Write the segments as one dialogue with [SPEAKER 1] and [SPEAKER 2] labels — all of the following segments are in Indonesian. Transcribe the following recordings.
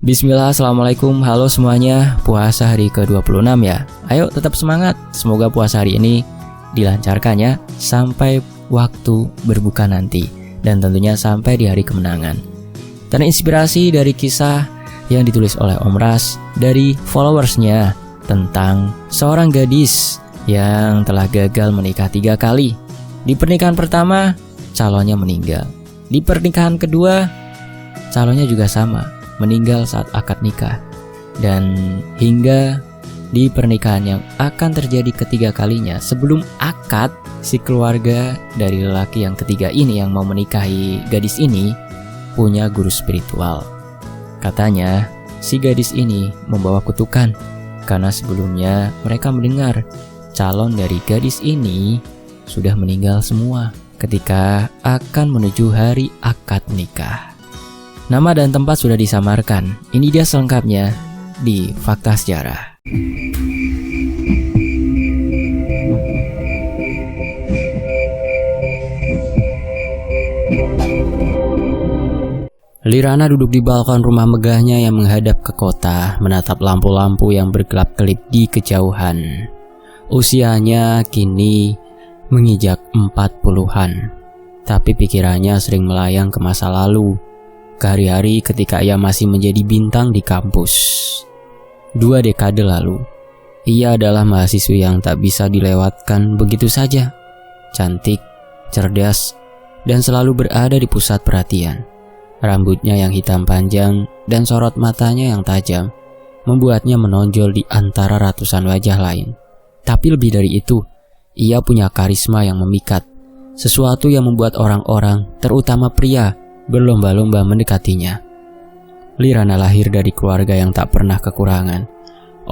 [SPEAKER 1] Bismillah, assalamualaikum, halo semuanya. Puasa hari ke-26 ya. Ayo tetap semangat, semoga puasa hari ini dilancarkan ya, sampai waktu berbuka nanti, dan tentunya sampai di hari kemenangan. Terinspirasi dari kisah yang ditulis oleh Om Ras dari followersnya tentang seorang gadis yang telah gagal menikah 3 kali. Di pernikahan pertama, calonnya meninggal. Di pernikahan kedua, calonnya juga sama, meninggal saat akad nikah. Dan hingga di pernikahan yang akan terjadi ketiga kalinya, sebelum akad, si keluarga dari lelaki yang ketiga ini yang mau menikahi gadis ini punya guru spiritual. Katanya si gadis ini membawa kutukan karena sebelumnya mereka mendengar calon dari gadis ini sudah meninggal semua ketika akan menuju hari akad nikah. Nama dan tempat sudah disamarkan. Ini dia selengkapnya di Fakta Sejarah. Lirana duduk di balkon rumah megahnya yang menghadap ke kota, menatap lampu-lampu yang berkelap-kelip di kejauhan. Usianya kini menginjak 40-an, tapi pikirannya sering melayang ke masa lalu, ke hari-hari ketika ia masih menjadi bintang di kampus. 2 dekade lalu, ia adalah mahasiswi yang tak bisa dilewatkan begitu saja. Cantik, cerdas, dan selalu berada di pusat perhatian. Rambutnya yang hitam panjang dan sorot matanya yang tajam membuatnya menonjol di antara ratusan wajah lain. Tapi lebih dari itu, ia punya karisma yang memikat, sesuatu yang membuat orang-orang, terutama pria, berlomba-lomba mendekatinya. Lirana lahir dari keluarga yang tak pernah kekurangan.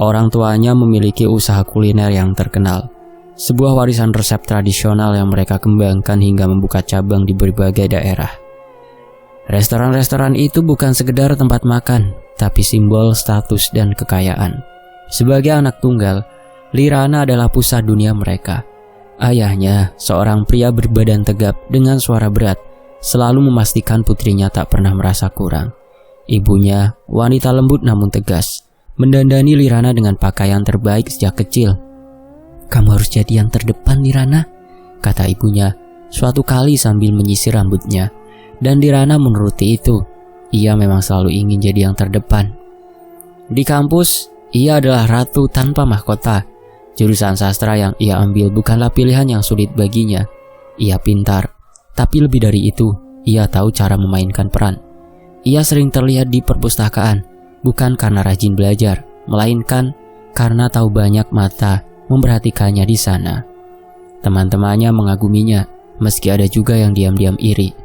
[SPEAKER 1] Orang tuanya memiliki usaha kuliner yang terkenal, sebuah warisan resep tradisional yang mereka kembangkan hingga membuka cabang di berbagai daerah. Restoran-restoran itu bukan sekedar tempat makan, tapi simbol status dan kekayaan. Sebagai anak tunggal, Lirana adalah pusat dunia mereka. Ayahnya, seorang pria berbadan tegap dengan suara berat, selalu memastikan putrinya tak pernah merasa kurang. Ibunya, wanita lembut namun tegas, mendandani Lirana dengan pakaian terbaik sejak kecil. "Kamu harus jadi yang terdepan, Lirana," kata ibunya suatu kali sambil menyisir rambutnya. Dan Lirana menuruti itu. Ia memang selalu ingin jadi yang terdepan. Di kampus, ia adalah ratu tanpa mahkota. Jurusan sastra yang ia ambil bukanlah pilihan yang sulit baginya. Ia pintar, tapi lebih dari itu, ia tahu cara memainkan peran. Ia sering terlihat di perpustakaan, bukan karena rajin belajar, melainkan karena tahu banyak mata memperhatikannya di sana. Teman-temannya mengaguminya, meski ada juga yang diam-diam iri.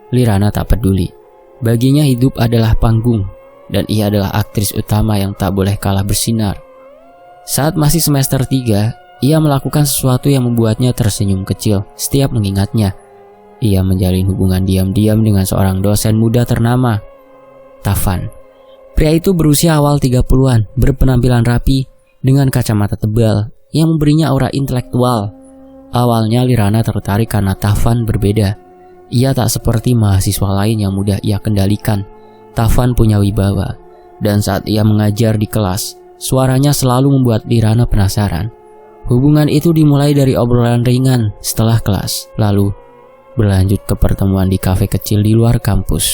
[SPEAKER 1] Lirana tak peduli. Baginya hidup adalah panggung, dan ia adalah aktris utama yang tak boleh kalah bersinar. Saat masih semester 3, ia melakukan sesuatu yang membuatnya tersenyum kecil setiap mengingatnya. Ia menjalin hubungan diam-diam dengan seorang dosen muda ternama, Tavan. Pria itu berusia awal 30-an, berpenampilan rapi, dengan kacamata tebal, yang memberinya aura intelektual. Awalnya Lirana tertarik karena Tavan berbeda. Ia tak seperti mahasiswa lain yang mudah ia kendalikan. Tavan punya wibawa, dan saat ia mengajar di kelas, suaranya selalu membuat Lirana penasaran. Hubungan itu dimulai dari obrolan ringan setelah kelas, lalu berlanjut ke pertemuan di kafe kecil di luar kampus.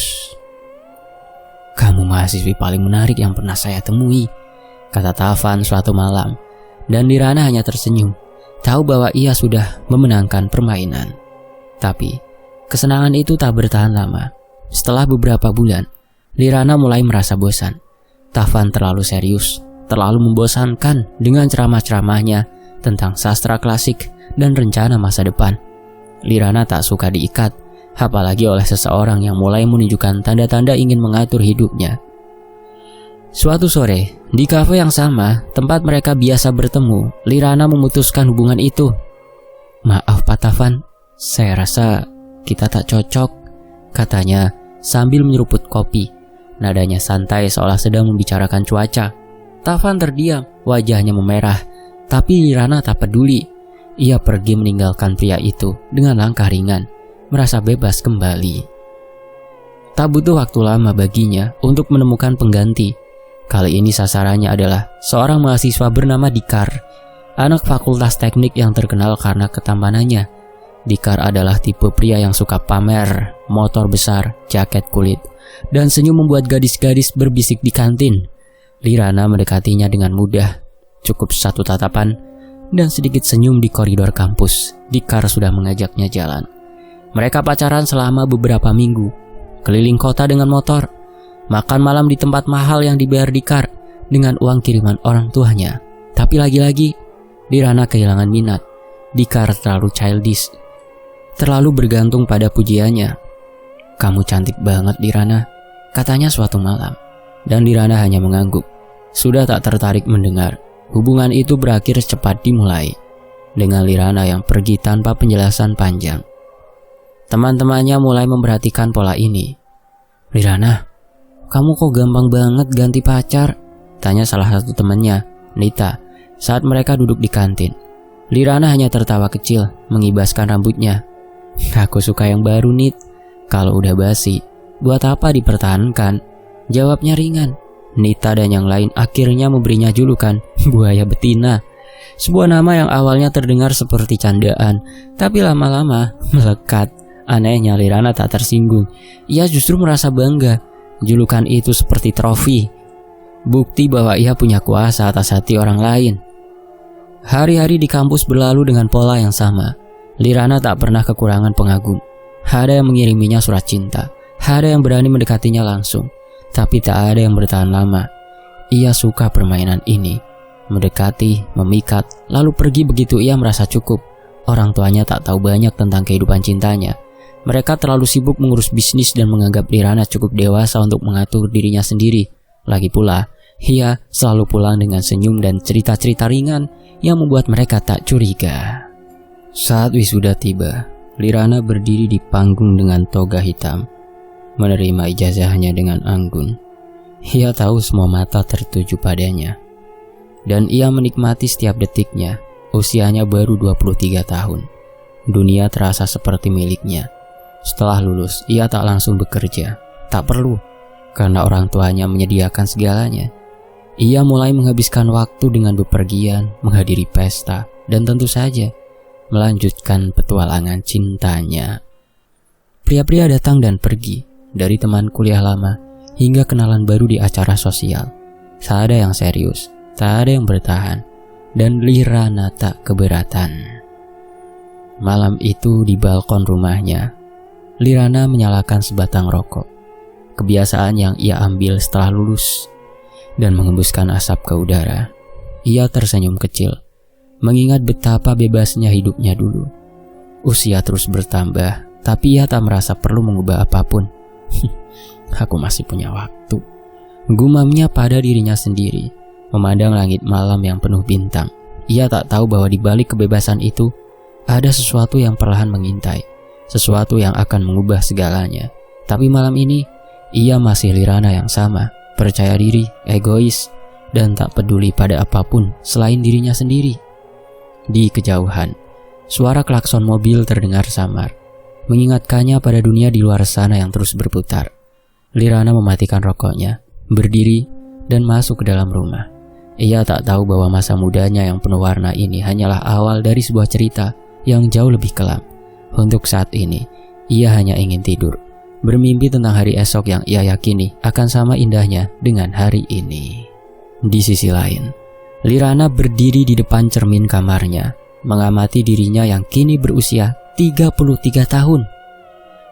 [SPEAKER 1] "Kamu mahasiswi paling menarik yang pernah saya temui," kata Tavan suatu malam. Dan Lirana hanya tersenyum, tahu bahwa ia sudah memenangkan permainan. Tapi kesenangan itu tak bertahan lama. Setelah beberapa bulan, Lirana mulai merasa bosan. Tavan terlalu serius, terlalu membosankan dengan ceramah-ceramahnya tentang sastra klasik dan rencana masa depan. Lirana tak suka diikat, apalagi oleh seseorang yang mulai menunjukkan tanda-tanda ingin mengatur hidupnya. Suatu sore, di kafe yang sama, tempat mereka biasa bertemu, Lirana memutuskan hubungan itu. "Maaf Pak Tavan, saya rasa kita tak cocok," katanya sambil menyeruput kopi. Nadanya santai seolah sedang membicarakan cuaca. Tavan terdiam, wajahnya memerah, tapi Lirana tak peduli. Ia pergi meninggalkan pria itu dengan langkah ringan, merasa bebas kembali. Tak butuh waktu lama baginya untuk menemukan pengganti. Kali ini sasarannya adalah seorang mahasiswa bernama Dikar, anak fakultas teknik yang terkenal karena ketampanannya. Dikar adalah tipe pria yang suka pamer, motor besar, jaket kulit, dan senyum membuat gadis-gadis berbisik di kantin. Lirana mendekatinya dengan mudah. Cukup satu tatapan dan sedikit senyum di koridor kampus, Dikar sudah mengajaknya jalan. Mereka pacaran selama beberapa minggu, keliling kota dengan motor, makan malam di tempat mahal yang dibayar Dikar dengan uang kiriman orang tuanya. Tapi lagi-lagi, Lirana kehilangan minat. Dikar terlalu childish, terlalu bergantung pada pujiannya. "Kamu cantik banget, Lirana," katanya suatu malam. Dan Lirana hanya mengangguk. Sudah tak tertarik mendengar. Hubungan itu berakhir cepat dimulai, dengan Lirana yang pergi tanpa penjelasan panjang. Teman-temannya mulai memperhatikan pola ini. "Lirana, kamu kok gampang banget ganti pacar?" tanya salah satu temannya, Nita, saat mereka duduk di kantin. Lirana hanya tertawa kecil, mengibaskan rambutnya. "Aku suka yang baru, Nit. Kalau udah basi, buat apa dipertahankan?" Jawabnya ringan. Nita dan yang lain akhirnya memberinya julukan buaya betina. Sebuah nama yang awalnya terdengar seperti candaan, tapi lama-lama melekat. Anehnya Lirana tak tersinggung. Ia justru merasa bangga. Julukan itu seperti trofi, bukti bahwa ia punya kuasa atas hati orang lain. Hari-hari di kampus berlalu dengan pola yang sama. Lirana tak pernah kekurangan pengagum. Ada yang mengiriminya surat cinta, ada yang berani mendekatinya langsung, tapi tak ada yang bertahan lama. Ia suka permainan ini, mendekati, memikat, lalu pergi begitu ia merasa cukup. Orang tuanya tak tahu banyak tentang kehidupan cintanya. Mereka terlalu sibuk mengurus bisnis dan menganggap Lirana cukup dewasa untuk mengatur dirinya sendiri. Lagi pula, ia selalu pulang dengan senyum dan cerita-cerita ringan yang membuat mereka tak curiga. Saat wisuda tiba, Lirana berdiri di panggung dengan toga hitam, menerima ijazahnya dengan anggun. Ia tahu semua mata tertuju padanya, dan ia menikmati setiap detiknya. Usianya baru 23 tahun. Dunia terasa seperti miliknya. Setelah lulus, ia tak langsung bekerja. Tak perlu, karena orang tuanya menyediakan segalanya. Ia mulai menghabiskan waktu dengan bepergian, menghadiri pesta, dan tentu saja melanjutkan petualangan cintanya. Pria-pria datang dan pergi, dari teman kuliah lama hingga kenalan baru di acara sosial. Tak ada yang serius, tak ada yang bertahan, dan Lirana tak keberatan. Malam itu di balkon rumahnya, Lirana menyalakan sebatang rokok, kebiasaan yang ia ambil setelah lulus, dan mengembuskan asap ke udara. Ia tersenyum kecil, mengingat betapa bebasnya hidupnya dulu. Usia terus bertambah, tapi ia tak merasa perlu mengubah apapun. Aku masih punya waktu, gumamnya pada dirinya sendiri, memandang langit malam yang penuh bintang. Ia tak tahu bahwa di balik kebebasan itu ada sesuatu yang perlahan mengintai, sesuatu yang akan mengubah segalanya. Tapi malam ini, ia masih Lirana yang sama, percaya diri, egois, dan tak peduli pada apapun selain dirinya sendiri. Di kejauhan, suara klakson mobil terdengar samar, mengingatkannya pada dunia di luar sana yang terus berputar. Lirana mematikan rokoknya, berdiri, dan masuk ke dalam rumah. Ia tak tahu bahwa masa mudanya yang penuh warna ini hanyalah awal dari sebuah cerita yang jauh lebih kelam. Untuk saat ini, ia hanya ingin tidur, bermimpi tentang hari esok yang ia yakini akan sama indahnya dengan hari ini. Di sisi lain, Lirana berdiri di depan cermin kamarnya, mengamati dirinya yang kini berusia 33 tahun.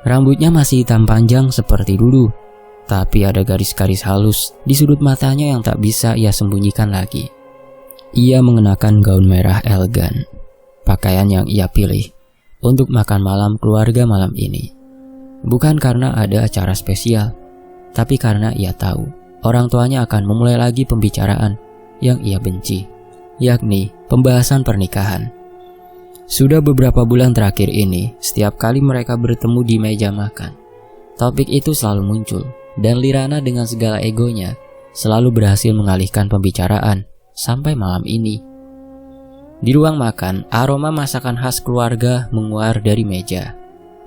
[SPEAKER 1] Rambutnya masih hitam panjang seperti dulu, tapi ada garis-garis halus di sudut matanya yang tak bisa ia sembunyikan lagi. Ia mengenakan gaun merah elegan, pakaian yang ia pilih untuk makan malam keluarga malam ini. Bukan karena ada acara spesial, tapi karena ia tahu orang tuanya akan memulai lagi pembicaraan yang ia benci, yakni pembahasan pernikahan. Sudah beberapa bulan terakhir ini, setiap kali mereka bertemu di meja makan, topik itu selalu muncul, dan Lirana dengan segala egonya selalu berhasil mengalihkan pembicaraan sampai malam ini. Di ruang makan, aroma masakan khas keluarga menguar dari meja.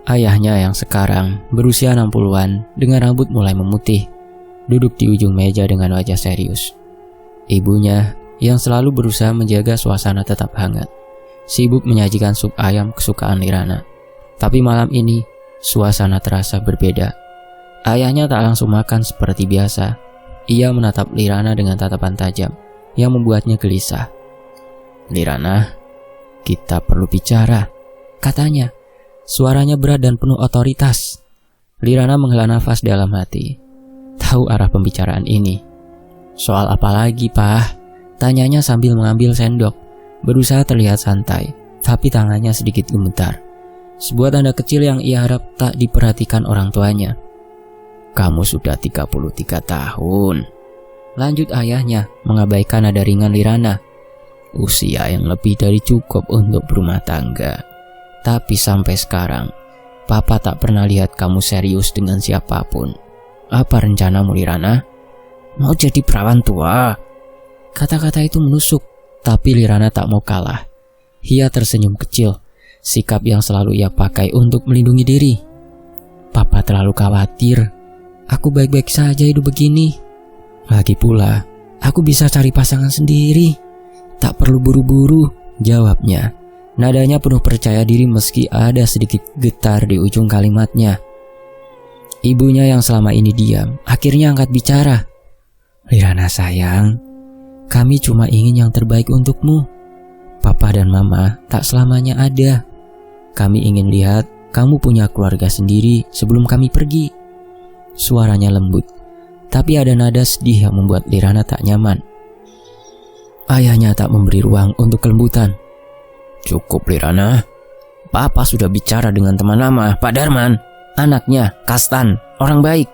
[SPEAKER 1] Ayahnya yang sekarang berusia 60-an dengan rambut mulai memutih, duduk di ujung meja dengan wajah serius. Ibunya yang selalu berusaha menjaga suasana tetap hangat, sibuk menyajikan sup ayam kesukaan Lirana. Tapi malam ini, suasana terasa berbeda. Ayahnya tak langsung makan seperti biasa. Ia menatap Lirana dengan tatapan tajam yang membuatnya gelisah. "Lirana, kita perlu bicara," katanya. Suaranya berat dan penuh otoritas. Lirana menghela nafas dalam hati. Tahu arah pembicaraan ini. "Soal apa lagi, Pak?" tanyanya sambil mengambil sendok. Berusaha terlihat santai, tapi tangannya sedikit gemetar. Sebuah tanda kecil yang ia harap tak diperhatikan orang tuanya. "Kamu sudah 33 tahun. Lanjut ayahnya, mengabaikan nada ringan Lirana. "Usia yang lebih dari cukup untuk berumah tangga. Tapi sampai sekarang, Papa tak pernah lihat kamu serius dengan siapapun. Apa rencanamu, Lirana?" "Mau jadi perawan tua." Kata-kata itu menusuk, tapi Lirana tak mau kalah. Ia tersenyum kecil, sikap yang selalu ia pakai untuk melindungi diri. "Papa terlalu khawatir. Aku baik-baik saja hidup begini. Lagi pula, aku bisa cari pasangan sendiri. Tak perlu buru-buru," jawabnya. Nadanya penuh percaya diri meski ada sedikit getar di ujung kalimatnya. Ibunya yang selama ini diam, akhirnya angkat bicara. "Lirana sayang, kami cuma ingin yang terbaik untukmu. Papa dan Mama tak selamanya ada. Kami ingin lihat kamu punya keluarga sendiri sebelum kami pergi." Suaranya lembut, tapi ada nada sedih yang membuat Lirana tak nyaman. Ayahnya tak memberi ruang untuk kelembutan. "Cukup, Lirana. Papa sudah bicara dengan teman lama, Pak Darman. Anaknya, Kastan, orang baik.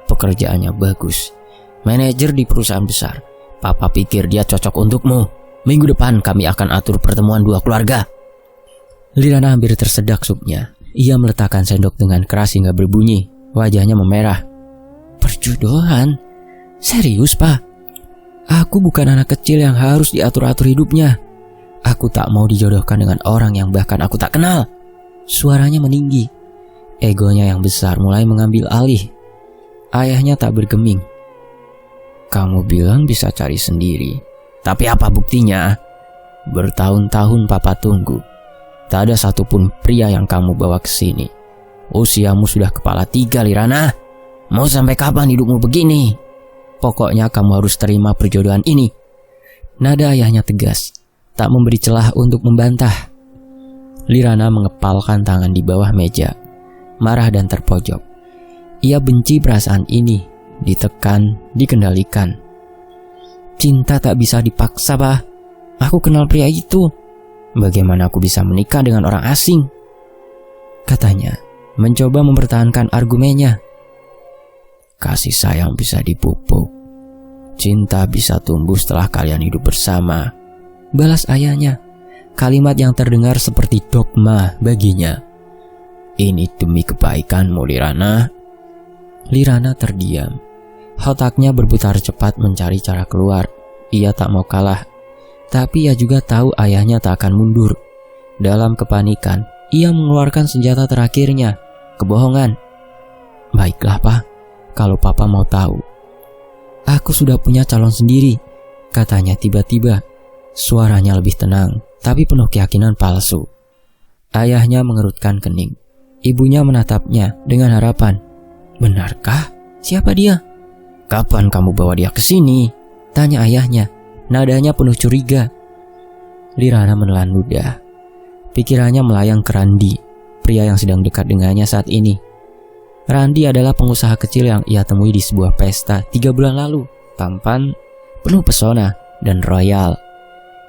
[SPEAKER 1] Pekerjaannya bagus. Manajer di perusahaan besar. Papa pikir dia cocok untukmu. Minggu depan kami akan atur pertemuan dua keluarga." Lirana hampir tersedak supnya. Ia meletakkan sendok dengan keras hingga berbunyi. Wajahnya memerah. "Perjodohan? Serius, Pak? Aku bukan anak kecil yang harus diatur-atur hidupnya. Aku tak mau dijodohkan dengan orang yang bahkan aku tak kenal." Suaranya meninggi. Egonya yang besar mulai mengambil alih. Ayahnya tak bergeming. "Kamu bilang bisa cari sendiri. Tapi apa buktinya? Bertahun-tahun Papa tunggu. Tak ada satupun pria yang kamu bawa ke sini. Usiamu sudah kepala 3, Lirana. Mau sampai kapan hidupmu begini? Pokoknya kamu harus terima perjodohan ini." Nada ayahnya tegas, tak memberi celah untuk membantah. Lirana mengepalkan tangan di bawah meja, marah dan terpojok. Ia benci perasaan ini, ditekan, dikendalikan. "Cinta tak bisa dipaksa, Pak. Aku kenal pria itu. Bagaimana aku bisa menikah dengan orang asing?" katanya, mencoba mempertahankan argumennya. "Kasih sayang bisa dipupuk. Cinta bisa tumbuh setelah kalian hidup bersama," balas ayahnya. Kalimat yang terdengar seperti dogma baginya. "Ini demi kebaikanmu, Lirana." Lirana terdiam. Otaknya berputar cepat mencari cara keluar. Ia tak mau kalah, tapi ia juga tahu ayahnya tak akan mundur. Dalam kepanikan, ia mengeluarkan senjata terakhirnya, kebohongan. "Baiklah, Pak, kalau Papa mau tahu. Aku sudah punya calon sendiri," katanya tiba-tiba. Suaranya lebih tenang, tapi penuh keyakinan palsu. Ayahnya mengerutkan kening. Ibunya menatapnya dengan harapan. "Benarkah? Siapa dia? Kapan kamu bawa dia ke sini?" tanya ayahnya. Nadanya penuh curiga. Lirana menelan ludah. Pikirannya melayang ke Randi, pria yang sedang dekat dengannya saat ini. Randi adalah pengusaha kecil yang ia temui di sebuah pesta 3 bulan lalu. Tampan, penuh pesona, dan royal.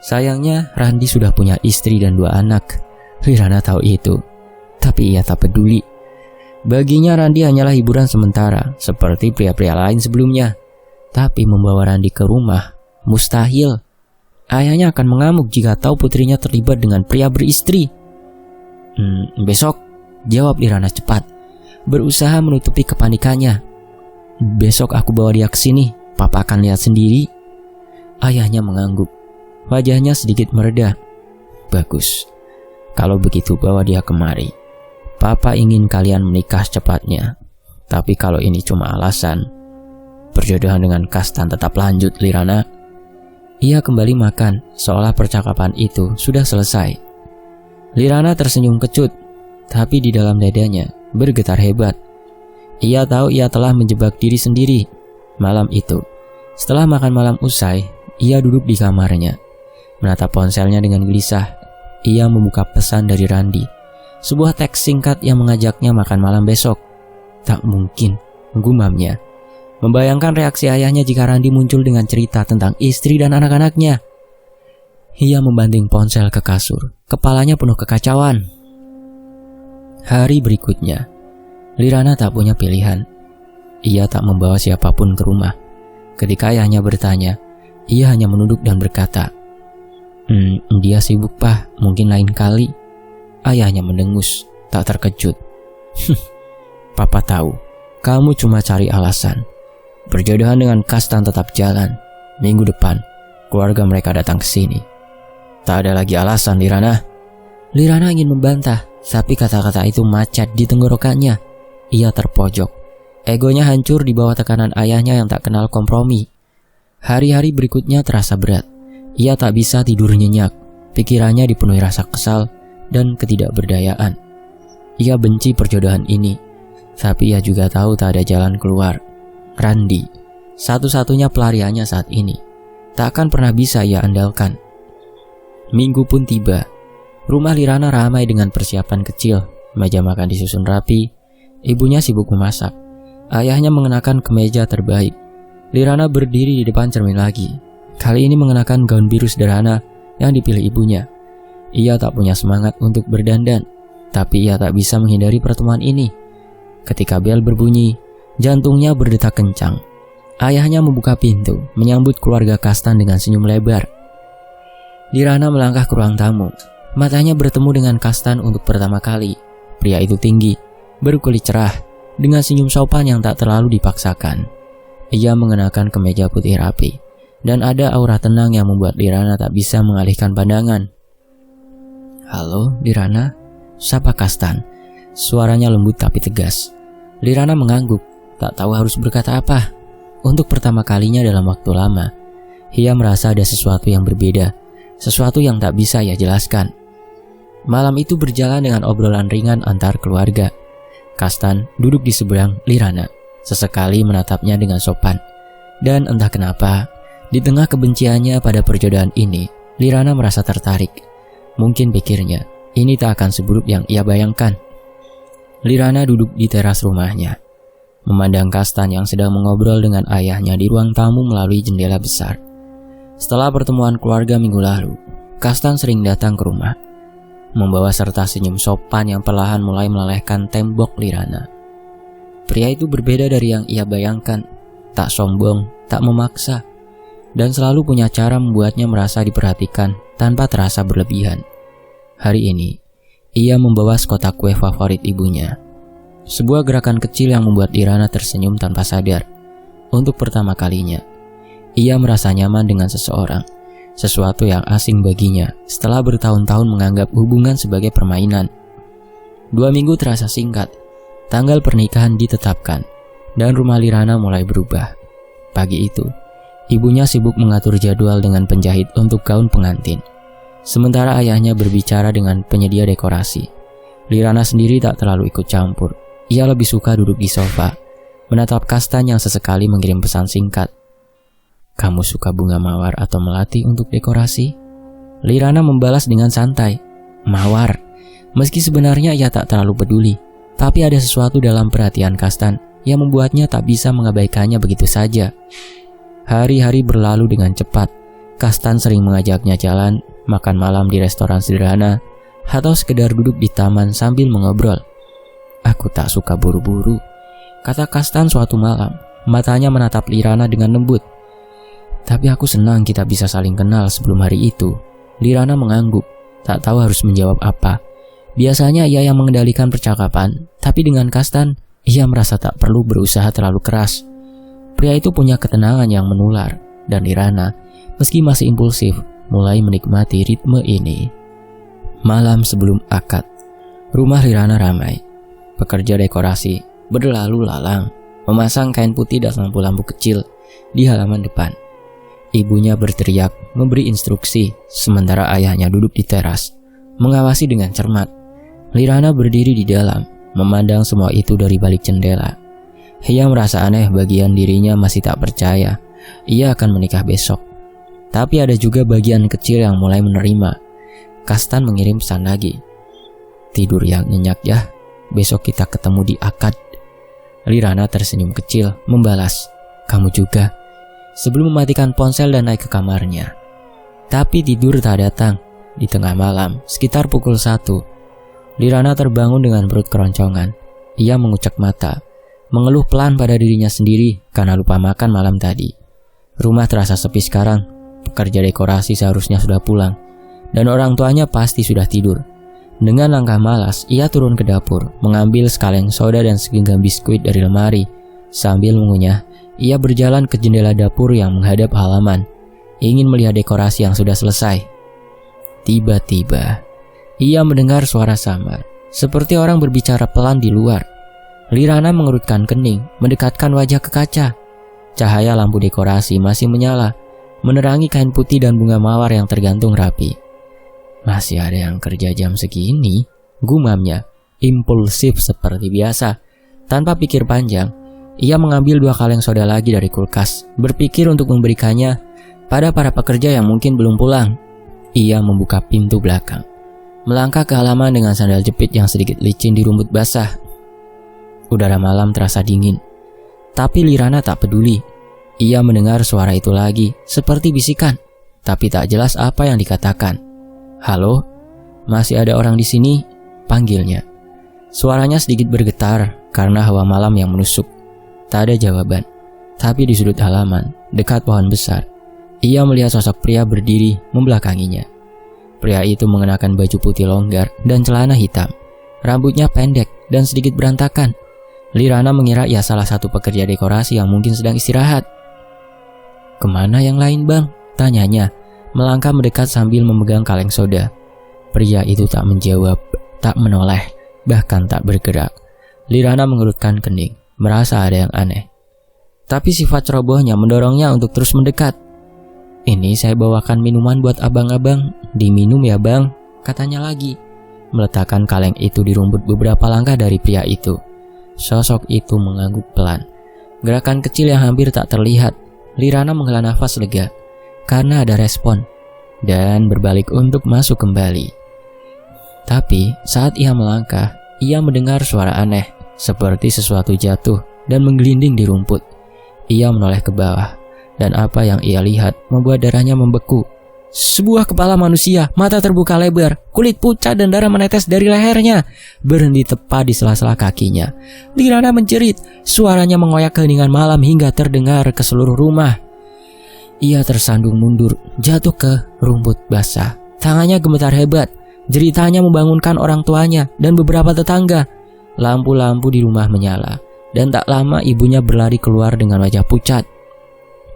[SPEAKER 1] Sayangnya Randi sudah punya istri dan 2 anak. Lirana tahu itu, tapi ia tak peduli. Baginya Randi hanyalah hiburan sementara, seperti pria-pria lain sebelumnya. Tapi membawa Randi ke rumah, mustahil. Ayahnya akan mengamuk jika tahu putrinya terlibat dengan pria beristri. Besok, jawab Lirana cepat, berusaha menutupi kepanikannya. "Besok aku bawa dia ke sini, Papa akan lihat sendiri." Ayahnya mengangguk. Wajahnya sedikit mereda. "Bagus. Kalau begitu bawa dia kemari. Papa ingin kalian menikah secepatnya. Tapi kalau ini cuma alasan, Perjodohan dengan Kastan tetap lanjut, Lirana. Ia kembali makan, seolah percakapan itu sudah selesai. Lirana tersenyum kecut, tapi di dalam dadanya bergetar hebat. Ia tahu ia telah menjebak diri sendiri. Malam itu, setelah makan malam usai, ia duduk di kamarnya, menatap ponselnya dengan gelisah. Ia membuka pesan dari Randi, sebuah teks singkat yang mengajaknya makan malam besok. Tak mungkin, gumamnya, membayangkan reaksi ayahnya jika Randi muncul dengan cerita tentang istri dan anak-anaknya. Ia membanting ponsel ke kasur, kepalanya penuh kekacauan. Hari berikutnya, Lirana tak punya pilihan. Ia tak membawa siapapun ke rumah. Ketika ayahnya bertanya, ia hanya menunduk dan berkata, dia sibuk, Pak, mungkin lain kali. Ayahnya mendengus, tak terkejut. Papa tahu, kamu cuma cari alasan. Perjodohan dengan Kastan tetap jalan. Minggu depan, keluarga mereka datang ke sini. Tak ada lagi alasan, Lirana. Lirana ingin membantah, tapi kata-kata itu macat di tenggorokannya. Ia terpojok. Egonya hancur di bawah tekanan ayahnya yang tak kenal kompromi. Hari-hari berikutnya terasa berat. Ia tak bisa tidur nyenyak. Pikirannya dipenuhi rasa kesal dan ketidakberdayaan. Ia benci perjodohan ini, tapi ia juga tahu tak ada jalan keluar. Randi, satu-satunya pelariannya saat ini, tak akan pernah bisa ia andalkan. Minggu pun tiba. Rumah Lirana ramai dengan persiapan kecil. Meja makan disusun rapi. Ibunya sibuk memasak. Ayahnya mengenakan kemeja terbaik. Lirana berdiri di depan cermin lagi. Kali ini mengenakan gaun biru sederhana yang dipilih ibunya. Ia tak punya semangat untuk berdandan, tapi ia tak bisa menghindari pertemuan ini. Ketika bel berbunyi, jantungnya berdetak kencang. Ayahnya membuka pintu, menyambut keluarga Kastan dengan senyum lebar. Lirana melangkah ke ruang tamu. Matanya bertemu dengan Kastan untuk pertama kali. Pria itu tinggi, berkulit cerah, dengan senyum sopan yang tak terlalu dipaksakan. Ia mengenakan kemeja putih rapi, dan ada aura tenang yang membuat Lirana tak bisa mengalihkan pandangan. Halo, Lirana, sapa Kastan. Suaranya lembut tapi tegas. Lirana mengangguk, tak tahu harus berkata apa. Untuk pertama kalinya dalam waktu lama, ia merasa ada sesuatu yang berbeda, sesuatu yang tak bisa ia jelaskan. Malam itu berjalan dengan obrolan ringan antar keluarga. Kastan duduk di seberang Lirana, sesekali menatapnya dengan sopan. Dan entah kenapa, di tengah kebenciannya pada perjodohan ini, Lirana merasa tertarik. Mungkin pikirnya, ini tak akan seburuk yang ia bayangkan. Lirana duduk di teras rumahnya, memandang Kastan yang sedang mengobrol dengan ayahnya di ruang tamu melalui jendela besar. Setelah pertemuan keluarga minggu lalu, Kastan sering datang ke rumah, membawa serta senyum sopan yang perlahan mulai melelehkan tembok Lirana. Pria itu berbeda dari yang ia bayangkan, tak sombong, tak memaksa, dan selalu punya cara membuatnya merasa diperhatikan tanpa terasa berlebihan. Hari ini, ia membawa sekotak kue favorit ibunya. Sebuah gerakan kecil yang membuat Lirana tersenyum tanpa sadar. Untuk pertama kalinya, ia merasa nyaman dengan seseorang. Sesuatu yang asing baginya setelah bertahun-tahun menganggap hubungan sebagai permainan. 2 minggu terasa singkat. Tanggal pernikahan ditetapkan dan rumah Lirana mulai berubah. Pagi itu, ibunya sibuk mengatur jadwal dengan penjahit untuk gaun pengantin. Sementara ayahnya berbicara dengan penyedia dekorasi. Lirana sendiri tak terlalu ikut campur. Ia lebih suka duduk di sofa, menatap Kastan yang sesekali mengirim pesan singkat. Kamu suka bunga mawar atau melati untuk dekorasi? Lirana membalas dengan santai, mawar. Meski sebenarnya ia tak terlalu peduli, tapi ada sesuatu dalam perhatian Kastan yang membuatnya tak bisa mengabaikannya begitu saja. Hari-hari berlalu dengan cepat. Kastan sering mengajaknya jalan, makan malam di restoran sederhana, atau sekedar duduk di taman sambil mengobrol. Aku tak suka buru-buru, kata Kastan suatu malam. Matanya menatap Lirana dengan lembut. Tapi aku senang kita bisa saling kenal sebelum hari itu. Lirana mengangguk, tak tahu harus menjawab apa. Biasanya ia yang mengendalikan percakapan, tapi dengan Kastan, ia merasa tak perlu berusaha terlalu keras. Pria itu punya ketenangan yang menular, dan Lirana, meski masih impulsif, mulai menikmati ritme ini. Malam sebelum akad, rumah Lirana ramai. Pekerja dekorasi berlalu lalang. memasang kain putih dan lampu-lampu kecil di halaman depan. Ibunya berteriak, memberi instruksi, sementara ayahnya duduk di teras, mengawasi dengan cermat. Lirana berdiri di dalam, memandang semua itu dari balik jendela. Ia merasa aneh, bagian dirinya masih tak percaya ia akan menikah besok. Tapi ada juga bagian kecil yang mulai menerima. Kastan mengirim pesan lagi. "Tidur yang nyenyak ya, besok kita ketemu di akad." Lirana tersenyum kecil, membalas, "Kamu juga," sebelum mematikan ponsel dan naik ke kamarnya. Tapi tidur tak datang. Di tengah malam, sekitar pukul 1, Lirana terbangun dengan perut keroncongan. Ia mengucek mata, mengeluh pelan pada dirinya sendiri karena lupa makan malam tadi. Rumah terasa sepi sekarang. Pekerja dekorasi seharusnya sudah pulang, dan orang tuanya pasti sudah tidur. Dengan langkah malas, ia turun ke dapur, mengambil sekaleng soda dan segenggam biskuit dari lemari. Sambil mengunyah, ia berjalan ke jendela dapur yang menghadap halaman, ingin melihat dekorasi yang sudah selesai. Tiba-tiba, ia mendengar suara samar, seperti orang berbicara pelan di luar. Lirana mengerutkan kening, mendekatkan wajah ke kaca. Cahaya lampu dekorasi masih menyala, menerangi kain putih dan bunga mawar yang tergantung rapi. "Masih ada yang kerja jam segini?" gumamnya, impulsif seperti biasa. Tanpa pikir panjang, ia mengambil 2 kaleng soda lagi dari kulkas, berpikir untuk memberikannya pada para pekerja yang mungkin belum pulang. Ia membuka pintu belakang, melangkah ke halaman dengan sandal jepit yang sedikit licin di rumput basah. Udara malam terasa dingin, tapi Lirana tak peduli. Ia mendengar suara itu lagi, seperti bisikan, tapi tak jelas apa yang dikatakan. "Halo, masih ada orang di sini?" panggilnya. Suaranya sedikit bergetar karena hawa malam yang menusuk. Tak ada jawaban. Tapi di sudut halaman, dekat pohon besar, ia melihat sosok pria berdiri membelakanginya. Pria itu mengenakan baju putih longgar dan celana hitam. Rambutnya pendek dan sedikit berantakan. Lirana mengira ia salah satu pekerja dekorasi yang mungkin sedang istirahat. "Kemana yang lain, Bang?" tanyanya, melangkah mendekat sambil memegang kaleng soda. Pria itu tak menjawab, tak menoleh, bahkan tak bergerak. Lirana mengerutkan kening, merasa ada yang aneh. Tapi sifat cerobohnya mendorongnya untuk terus mendekat. "Ini saya bawakan minuman buat abang-abang, diminum ya Bang," katanya lagi, meletakkan kaleng itu di rumput beberapa langkah dari pria itu. Sosok itu mengangguk pelan. Gerakan kecil yang hampir tak terlihat. Lirana menghela nafas lega karena ada respon, dan berbalik untuk masuk kembali. Tapi saat ia melangkah, ia mendengar suara aneh, seperti sesuatu jatuh dan menggelinding di rumput. Ia menoleh ke bawah, dan apa yang ia lihat membuat darahnya membeku. Sebuah kepala manusia, mata terbuka lebar, kulit pucat dan darah menetes dari lehernya, berhenti tepat di sela-sela kakinya. Lirana menjerit, suaranya mengoyak keheningan malam hingga terdengar ke seluruh rumah. Ia tersandung mundur, jatuh ke rumput basah. Tangannya gemetar hebat, jeritanya membangunkan orang tuanya dan beberapa tetangga. Lampu-lampu di rumah menyala, dan tak lama ibunya berlari keluar dengan wajah pucat.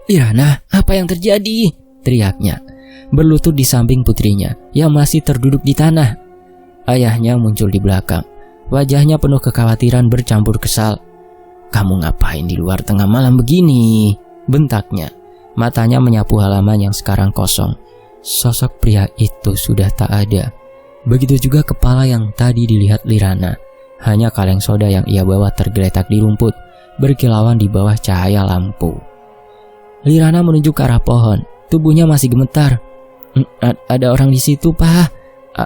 [SPEAKER 1] "Lirana, apa yang terjadi?" teriaknya, berlutut di samping putrinya yang masih terduduk di tanah. Ayahnya muncul di belakang, wajahnya penuh kekhawatiran bercampur kesal. "Kamu ngapain di luar tengah malam begini?" bentaknya. Matanya menyapu halaman yang sekarang kosong. Sosok pria itu sudah tak ada. Begitu juga kepala yang tadi dilihat Lirana. Hanya kaleng soda yang ia bawa tergeletak di rumput, berkilauan di bawah cahaya lampu. Lirana menunjuk ke arah pohon. Tubuhnya masih gemetar. "Ada orang di situ, Pak.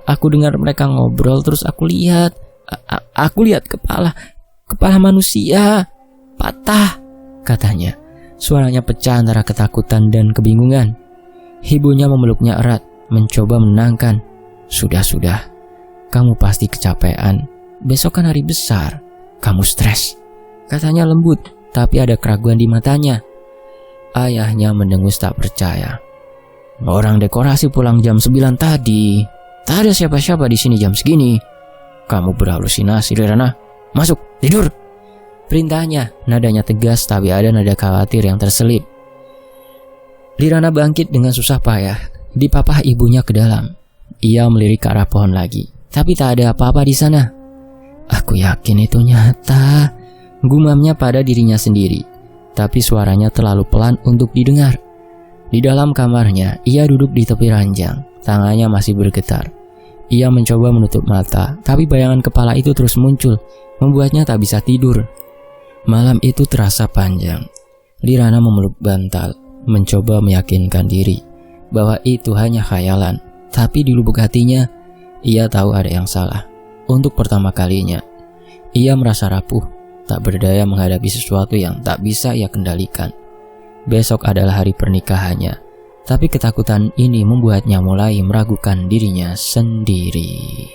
[SPEAKER 1] Aku dengar mereka ngobrol, terus aku lihat. Aku lihat kepala manusia patah," katanya. Suaranya pecah antara ketakutan dan kebingungan. Ibunya memeluknya erat, mencoba menenangkan. Sudah, kamu pasti kecapean. Besok kan hari besar. Kamu stres," katanya lembut, tapi ada keraguan di matanya. Ayahnya mendengus tak percaya. "Orang dekorasi pulang jam 9 tadi. Tak ada siapa-siapa di sini jam segini. Kamu berhalusinasi, Lirana. Masuk, tidur," perintahnya. Nadanya tegas, tapi ada nada khawatir yang terselip. Lirana bangkit dengan susah payah, dipapah ibunya ke dalam. Ia melirik ke arah pohon lagi, tapi tak ada apa-apa di sana. "Aku yakin itu nyata," Gumamnya pada dirinya sendiri, tapi suaranya terlalu pelan untuk didengar. Di dalam kamarnya, ia duduk di tepi ranjang, tangannya masih bergetar. Ia mencoba menutup mata, tapi bayangan kepala itu terus muncul, membuatnya tak bisa tidur. Malam itu terasa panjang. Lirana memeluk bantal, mencoba meyakinkan diri bahwa itu hanya khayalan. Tapi di lubuk hatinya, ia tahu ada yang salah. Untuk pertama kalinya, ia merasa rapuh, tak berdaya menghadapi sesuatu yang tak bisa ia kendalikan. Besok adalah hari pernikahannya, tapi ketakutan ini membuatnya mulai meragukan dirinya sendiri.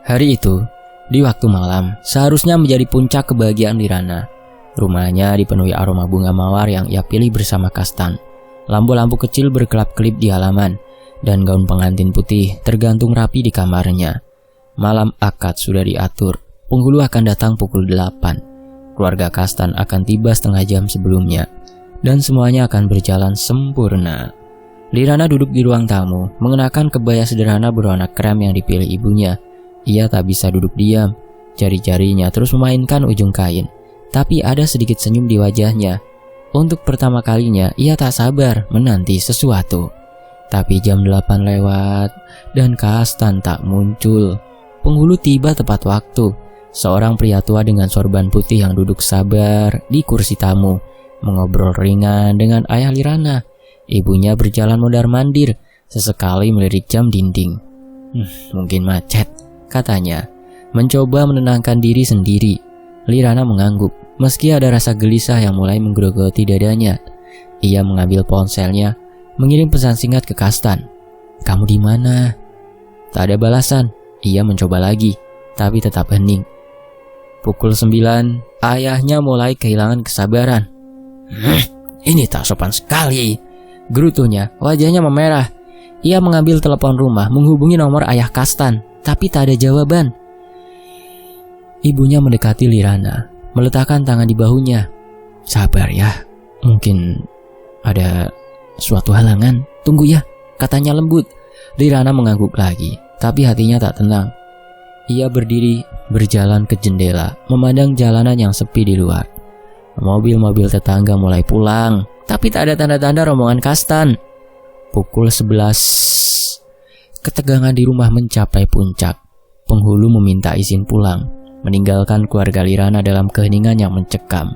[SPEAKER 1] Hari itu, di waktu malam, seharusnya menjadi puncak kebahagiaan Lirana. Rumahnya dipenuhi aroma bunga mawar yang ia pilih bersama Kastan. Lampu-lampu kecil berkelap-kelip di halaman, dan gaun pengantin putih tergantung rapi di kamarnya. Malam akad sudah diatur. Penghulu akan datang pukul 8. Keluarga Kastan akan tiba setengah jam sebelumnya, dan semuanya akan berjalan sempurna. Lirana duduk di ruang tamu, mengenakan kebaya sederhana berwarna krem yang dipilih ibunya. Ia tak bisa duduk diam. Jari-jarinya terus memainkan ujung kain, tapi ada sedikit senyum di wajahnya. Untuk pertama kalinya, ia tak sabar menanti sesuatu. Tapi jam 8 lewat, dan Kastan tak muncul. Penghulu tiba tepat waktu. Seorang pria tua dengan sorban putih yang duduk sabar di kursi tamu, mengobrol ringan dengan ayah Lirana. Ibunya berjalan mondar-mandir, sesekali melirik jam dinding. Mungkin macet, katanya, mencoba menenangkan diri sendiri. Lirana mengangguk, meski ada rasa gelisah yang mulai menggerogoti dadanya. Ia mengambil ponselnya, mengirim pesan singkat ke Kastan. "Kamu di mana?" Tak ada balasan. Ia mencoba lagi, tapi tetap hening. Pukul 9, ayahnya mulai kehilangan kesabaran. Ini tak sopan sekali, gerutunya. Wajahnya memerah. Ia mengambil telepon rumah, menghubungi nomor ayah Kastan, tapi tak ada jawaban. Ibunya mendekati Lirana, meletakkan tangan di bahunya. "Sabar ya, mungkin ada suatu halangan. Tunggu ya," katanya lembut. Lirana mengangguk lagi, tapi hatinya tak tenang. Ia berdiri, berjalan ke jendela, memandang jalanan yang sepi di luar. Mobil-mobil tetangga mulai pulang, tapi tak ada tanda-tanda rombongan Kastan. Pukul 11. Ketegangan di rumah mencapai puncak. Penghulu meminta izin pulang, meninggalkan keluarga Lirana dalam keheningan yang mencekam.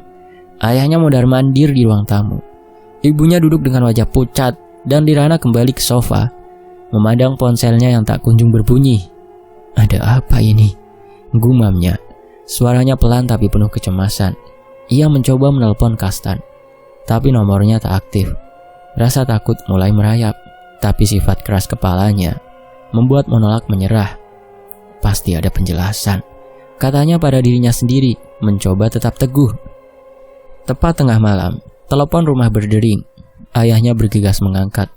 [SPEAKER 1] Ayahnya mondar-mandir di ruang tamu. Ibunya duduk dengan wajah pucat, dan Lirana kembali ke sofa, memandang ponselnya yang tak kunjung berbunyi. "Ada apa ini?" gumamnya. Suaranya pelan tapi penuh kecemasan. Ia mencoba menelpon Kastan, tapi nomornya tak aktif. Rasa takut mulai merayap, tapi sifat keras kepalanya membuat menolak menyerah. "Pasti ada penjelasan," katanya pada dirinya sendiri, mencoba tetap teguh. Tepat tengah malam, telepon rumah berdering. Ayahnya bergegas mengangkat,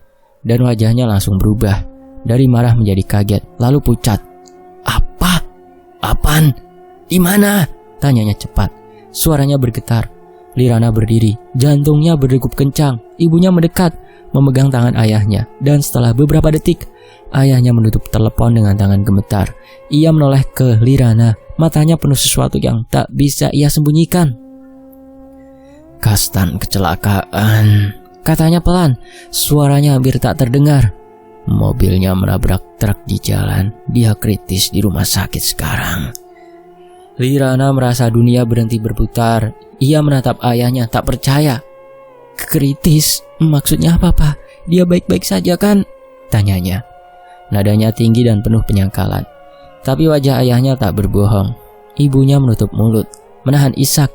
[SPEAKER 1] dan wajahnya langsung berubah. Dari marah menjadi kaget, lalu pucat. "Apa? Apaan? Di mana?" tanyanya cepat. Suaranya bergetar. Lirana berdiri, jantungnya berdegup kencang. Ibunya mendekat, memegang tangan ayahnya, dan setelah beberapa detik, ayahnya menutup telepon dengan tangan gemetar. Ia menoleh ke Lirana, matanya penuh sesuatu yang tak bisa ia sembunyikan. "Kastan kecelakaan," katanya pelan. Suaranya hampir tak terdengar. "Mobilnya menabrak truk di jalan. Dia kritis di rumah sakit sekarang." Lirana merasa dunia berhenti berputar. Ia menatap ayahnya tak percaya. "Kritis? Maksudnya apa, Pak? Dia baik-baik saja kan?" tanyanya. Nadanya tinggi dan penuh penyangkalan. Tapi wajah ayahnya tak berbohong. Ibunya menutup mulut, menahan isak,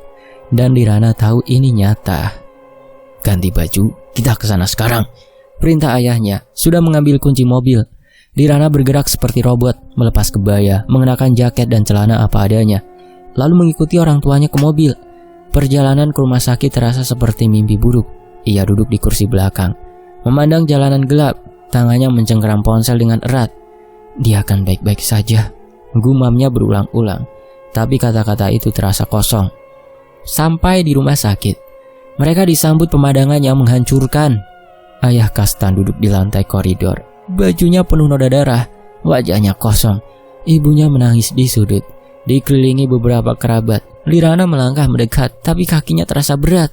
[SPEAKER 1] dan Lirana tahu ini nyata. "Ganti baju, kita ke sana sekarang," perintah ayahnya. Sudah mengambil kunci mobil, Lirana bergerak seperti robot, melepas kebaya, mengenakan jaket dan celana apa adanya, lalu mengikuti orang tuanya ke mobil. Perjalanan ke rumah sakit terasa seperti mimpi buruk. Ia duduk di kursi belakang, memandang jalanan gelap, tangannya mencengkeram ponsel dengan erat. "Dia akan baik-baik saja," gumamnya berulang-ulang, tapi kata-kata itu terasa kosong. Sampai di rumah sakit, mereka disambut pemandangan yang menghancurkan. Ayah Kastan duduk di lantai koridor, bajunya penuh noda darah, wajahnya kosong. Ibunya menangis di sudut, dikelilingi beberapa kerabat. Lirana melangkah mendekat, tapi kakinya terasa berat.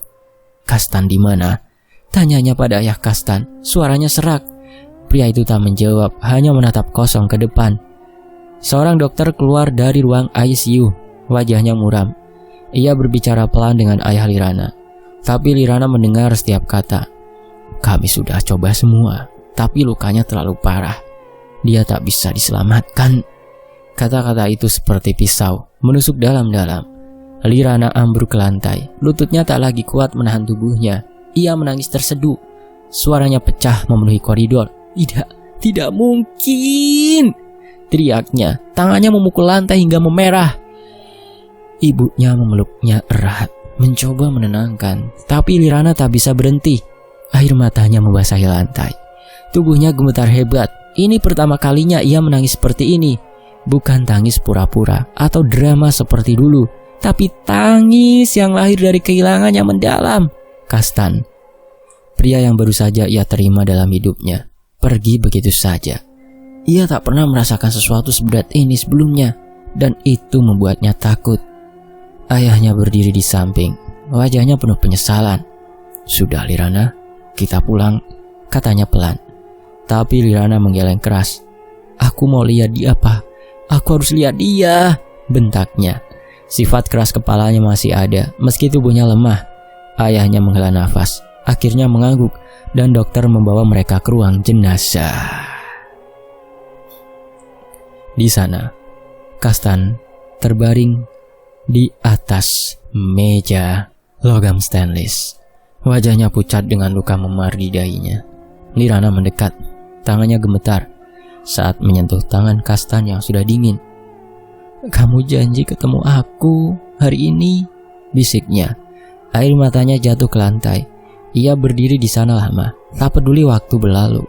[SPEAKER 1] "Kastan di mana?" tanyanya pada ayah Kastan. Suaranya serak. Pria itu tak menjawab, hanya menatap kosong ke depan. Seorang dokter keluar dari ruang ICU. Wajahnya muram. Ia berbicara pelan dengan ayah Lirana. Tapi Lirana mendengar setiap kata. "Kami sudah coba semua, tapi lukanya terlalu parah. Dia tak bisa diselamatkan." Kata-kata itu seperti pisau, menusuk dalam-dalam. Lirana ambruk ke lantai. Lututnya tak lagi kuat menahan tubuhnya. Ia menangis terseduh. Suaranya pecah memenuhi koridor. Tidak mungkin!" teriaknya. Tangannya memukul lantai hingga memerah. Ibunya memeluknya erat, mencoba menenangkan. Tapi Lirana tak bisa berhenti. Air matanya membasahi lantai. Tubuhnya gemetar hebat. Ini pertama kalinya ia menangis seperti ini. Bukan tangis pura-pura atau drama seperti dulu, tapi tangis yang lahir dari kehilangan yang mendalam. Kastan, pria yang baru saja ia terima dalam hidupnya, pergi begitu saja. Ia tak pernah merasakan sesuatu seberat ini sebelumnya, dan itu membuatnya takut. Ayahnya berdiri di samping, wajahnya penuh penyesalan. "Sudah Lirana, kita pulang," katanya pelan. Tapi Lirana menggeleng keras. "Aku mau lihat dia, Pak. Aku harus lihat dia," bentaknya. Sifat keras kepalanya masih ada, meski tubuhnya lemah. Ayahnya menghela nafas, akhirnya mengangguk, dan dokter membawa mereka ke ruang jenazah. Di sana, Kastan terbaring di atas meja logam stainless. Wajahnya pucat dengan luka memar di dahinya. Lirana mendekat, tangannya gemetar saat menyentuh tangan Kastan yang sudah dingin. "Kamu janji ketemu aku hari ini," bisiknya. Air matanya jatuh ke lantai. Ia berdiri di sana lama, tak peduli waktu berlalu,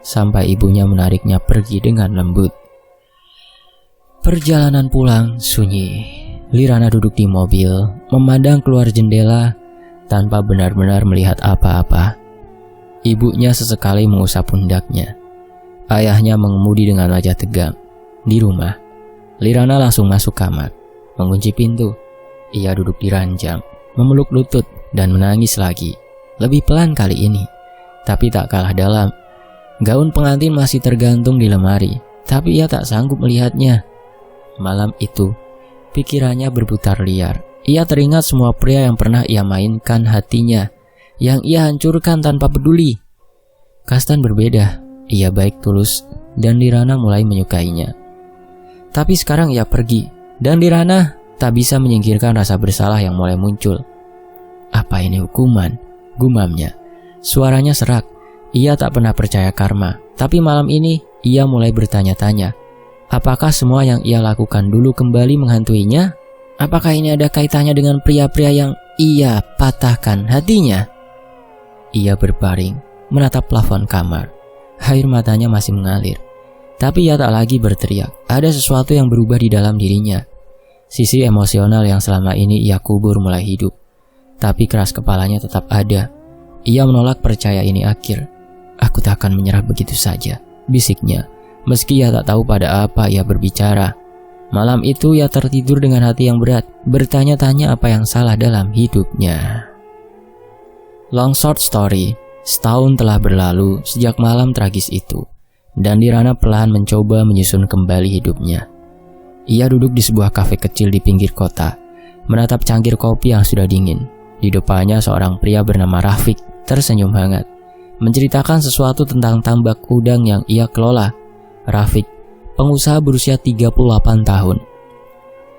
[SPEAKER 1] sampai ibunya menariknya pergi dengan lembut. Perjalanan pulang sunyi. Lirana duduk di mobil, memandang keluar jendela tanpa benar-benar melihat apa-apa. Ibunya sesekali mengusap pundaknya. Ayahnya mengemudi dengan wajah tegang. Di rumah, Lirana langsung masuk kamar, mengunci pintu. Ia duduk di ranjang, memeluk lutut dan menangis lagi. Lebih pelan kali ini, tapi tak kalah dalam. Gaun pengantin masih tergantung di lemari, tapi ia tak sanggup melihatnya. Malam itu, pikirannya berputar liar. Ia teringat semua pria yang pernah ia mainkan hatinya, yang ia hancurkan tanpa peduli. Kastan berbeda, ia baik tulus, dan Lirana mulai menyukainya. Tapi sekarang ia pergi, dan Lirana tak bisa menyingkirkan rasa bersalah yang mulai muncul. "Apa ini hukuman?" gumamnya. Suaranya serak. Ia tak pernah percaya karma, tapi malam ini ia mulai bertanya-tanya. Apakah semua yang ia lakukan dulu kembali menghantuinya? Apakah ini ada kaitannya dengan pria-pria yang ia patahkan hatinya? Ia berbaring, menatap plafon kamar. Air matanya masih mengalir. Tapi ia tak lagi berteriak. Ada sesuatu yang berubah di dalam dirinya. Sisi emosional yang selama ini ia kubur mulai hidup. Tapi keras kepalanya tetap ada. Ia menolak percaya ini akhir. "Aku tak akan menyerah begitu saja," bisiknya. Meski ia tak tahu pada apa ia berbicara. Malam itu ia tertidur dengan hati yang berat, bertanya-tanya apa yang salah dalam hidupnya. Long short story, setahun telah berlalu sejak malam tragis itu, dan Lirana perlahan mencoba menyusun kembali hidupnya. Ia duduk di sebuah kafe kecil di pinggir kota, menatap cangkir kopi yang sudah dingin. Di depannya seorang pria bernama Rafiq tersenyum hangat, menceritakan sesuatu tentang tambak udang yang ia kelola. Rafiq, pengusaha berusia 38 tahun.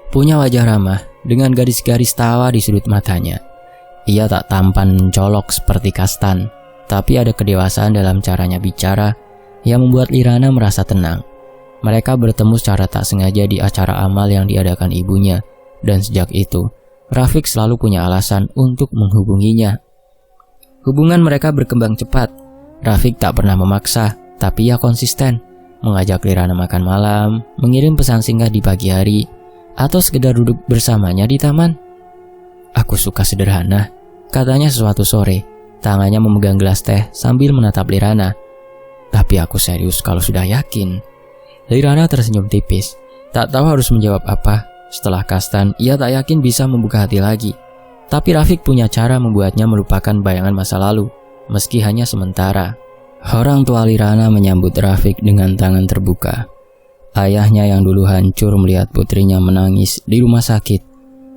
[SPEAKER 1] Punya wajah ramah dengan garis-garis tawa di sudut matanya. Ia tak tampan mencolok seperti Kastan, tapi ada kedewasaan dalam caranya bicara yang membuat Lirana merasa tenang. Mereka bertemu secara tak sengaja di acara amal yang diadakan ibunya, dan sejak itu, Rafiq selalu punya alasan untuk menghubunginya. Hubungan mereka berkembang cepat. Rafiq tak pernah memaksa, tapi ia konsisten. Mengajak Lirana makan malam, mengirim pesan singkat di pagi hari, atau sekedar duduk bersamanya di taman. "Aku suka sederhana," katanya sesuatu sore. Tangannya memegang gelas teh sambil menatap Lirana. "Tapi aku serius kalau sudah yakin." Lirana tersenyum tipis. Tak tahu harus menjawab apa. Setelah Kastan, ia tak yakin bisa membuka hati lagi. Tapi Rafiq punya cara membuatnya melupakan bayangan masa lalu, meski hanya sementara. Orang tua Lirana menyambut Rafiq dengan tangan terbuka. Ayahnya yang dulu hancur melihat putrinya menangis di rumah sakit,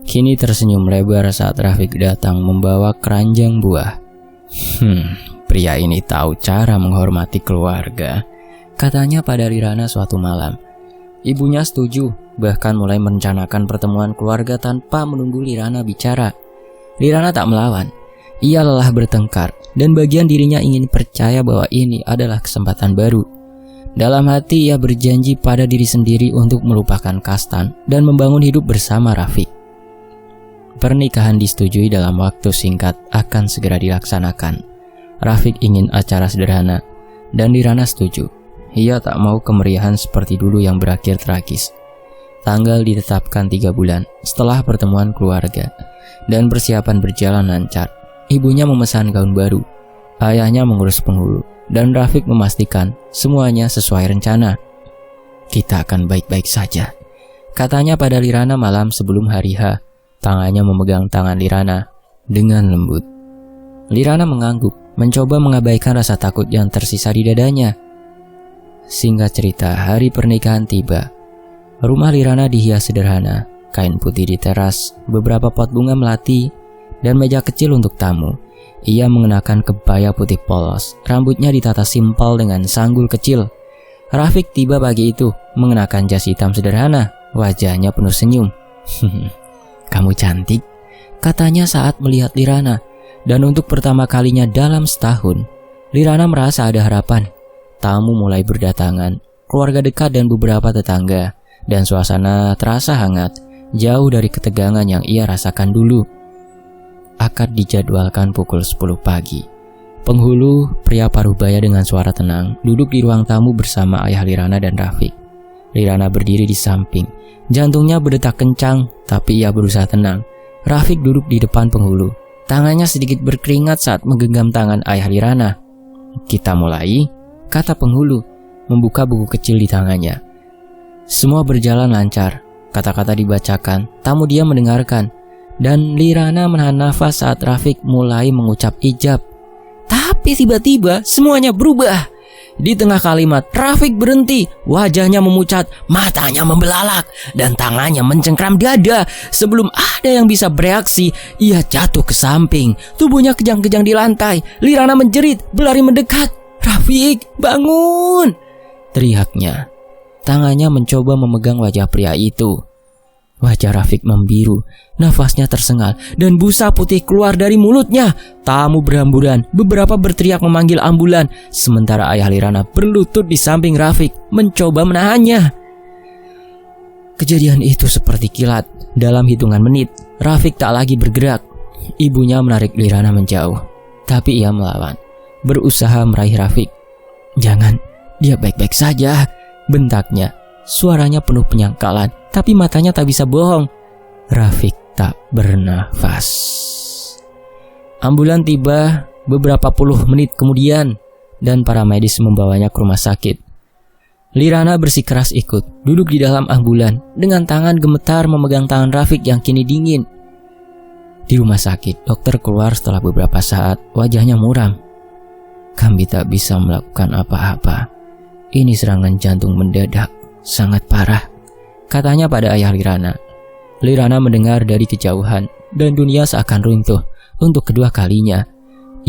[SPEAKER 1] kini tersenyum lebar saat Rafiq datang membawa keranjang buah. Pria ini tahu cara menghormati keluarga, katanya pada Lirana suatu malam. Ibunya setuju, bahkan mulai merencanakan pertemuan keluarga tanpa menunggu Lirana bicara. Lirana tak melawan. Ia lelah bertengkar, dan bagian dirinya ingin percaya bahwa ini adalah kesempatan baru. Dalam hati ia berjanji pada diri sendiri untuk melupakan Kastan dan membangun hidup bersama Rafiq. Pernikahan disetujui dalam waktu singkat akan segera dilaksanakan. Rafiq ingin acara sederhana, dan Lirana setuju. Ia tak mau kemeriahan seperti dulu yang berakhir tragis. Tanggal ditetapkan 3 bulan setelah pertemuan keluarga, dan persiapan berjalan lancar. Ibunya memesan gaun baru, ayahnya mengurus penghulu, dan Rafiq memastikan semuanya sesuai rencana. Kita akan baik-baik saja, katanya pada Lirana malam sebelum hari H. Tangannya memegang tangan Lirana dengan lembut. Lirana mengangguk, mencoba mengabaikan rasa takut yang tersisa di dadanya. Singkat cerita, hari pernikahan tiba. Rumah Lirana dihias sederhana, kain putih di teras, beberapa pot bunga melati, dan meja kecil untuk tamu. Ia mengenakan kebaya putih polos, rambutnya ditata simpel dengan sanggul kecil. Rafiq tiba pagi itu, mengenakan jas hitam sederhana, wajahnya penuh senyum. Kamu cantik, katanya saat melihat Lirana. Dan untuk pertama kalinya dalam setahun, Lirana merasa ada harapan. Tamu mulai berdatangan, keluarga dekat dan beberapa tetangga, dan suasana terasa hangat, jauh dari ketegangan yang ia rasakan dulu. Akad dijadwalkan pukul 10 pagi. Penghulu, pria parubaya dengan suara tenang, duduk di ruang tamu bersama ayah Lirana dan Rafiq. Lirana berdiri di samping, jantungnya berdetak kencang, tapi ia berusaha tenang. Rafiq duduk di depan penghulu. Tangannya sedikit berkeringat saat menggenggam tangan ayah Lirana. Kita mulai, kata penghulu, membuka buku kecil di tangannya. Semua berjalan lancar, kata-kata dibacakan, tamu dia mendengarkan, dan Lirana menahan nafas saat Rafiq mulai mengucap ijab. Tapi tiba-tiba semuanya berubah. Di tengah kalimat, Rafiq berhenti, wajahnya memucat, matanya membelalak, dan tangannya mencengkram dada. Sebelum ada yang bisa bereaksi, ia jatuh ke samping. Tubuhnya kejang-kejang di lantai. Lirana menjerit, berlari mendekat. Rafiq, bangun! Teriaknya. Tangannya mencoba memegang wajah pria itu. Wajah Rafiq membiru, nafasnya tersengal, dan busa putih keluar dari mulutnya. Tamu berhamburan, beberapa berteriak memanggil ambulan, sementara ayah Lirana berlutut di samping Rafiq, mencoba menahannya. Kejadian itu seperti kilat. Dalam hitungan menit, Rafiq tak lagi bergerak. Ibunya menarik Lirana menjauh, tapi ia melawan, berusaha meraih Rafiq. Jangan, dia baik-baik saja, bentaknya. Suaranya penuh penyangkalan, tapi matanya tak bisa bohong. Rafiq tak bernafas. Ambulan tiba beberapa puluh menit kemudian, dan para medis membawanya ke rumah sakit. Lirana bersikeras ikut, duduk di dalam ambulan, dengan tangan gemetar memegang tangan Rafiq yang kini dingin. Di rumah sakit, dokter keluar setelah beberapa saat, wajahnya muram. Kami tak bisa melakukan apa-apa. Ini serangan jantung mendadak, sangat parah, katanya pada ayah Lirana. Lirana mendengar dari kejauhan, dan dunia seakan runtuh. Untuk kedua kalinya,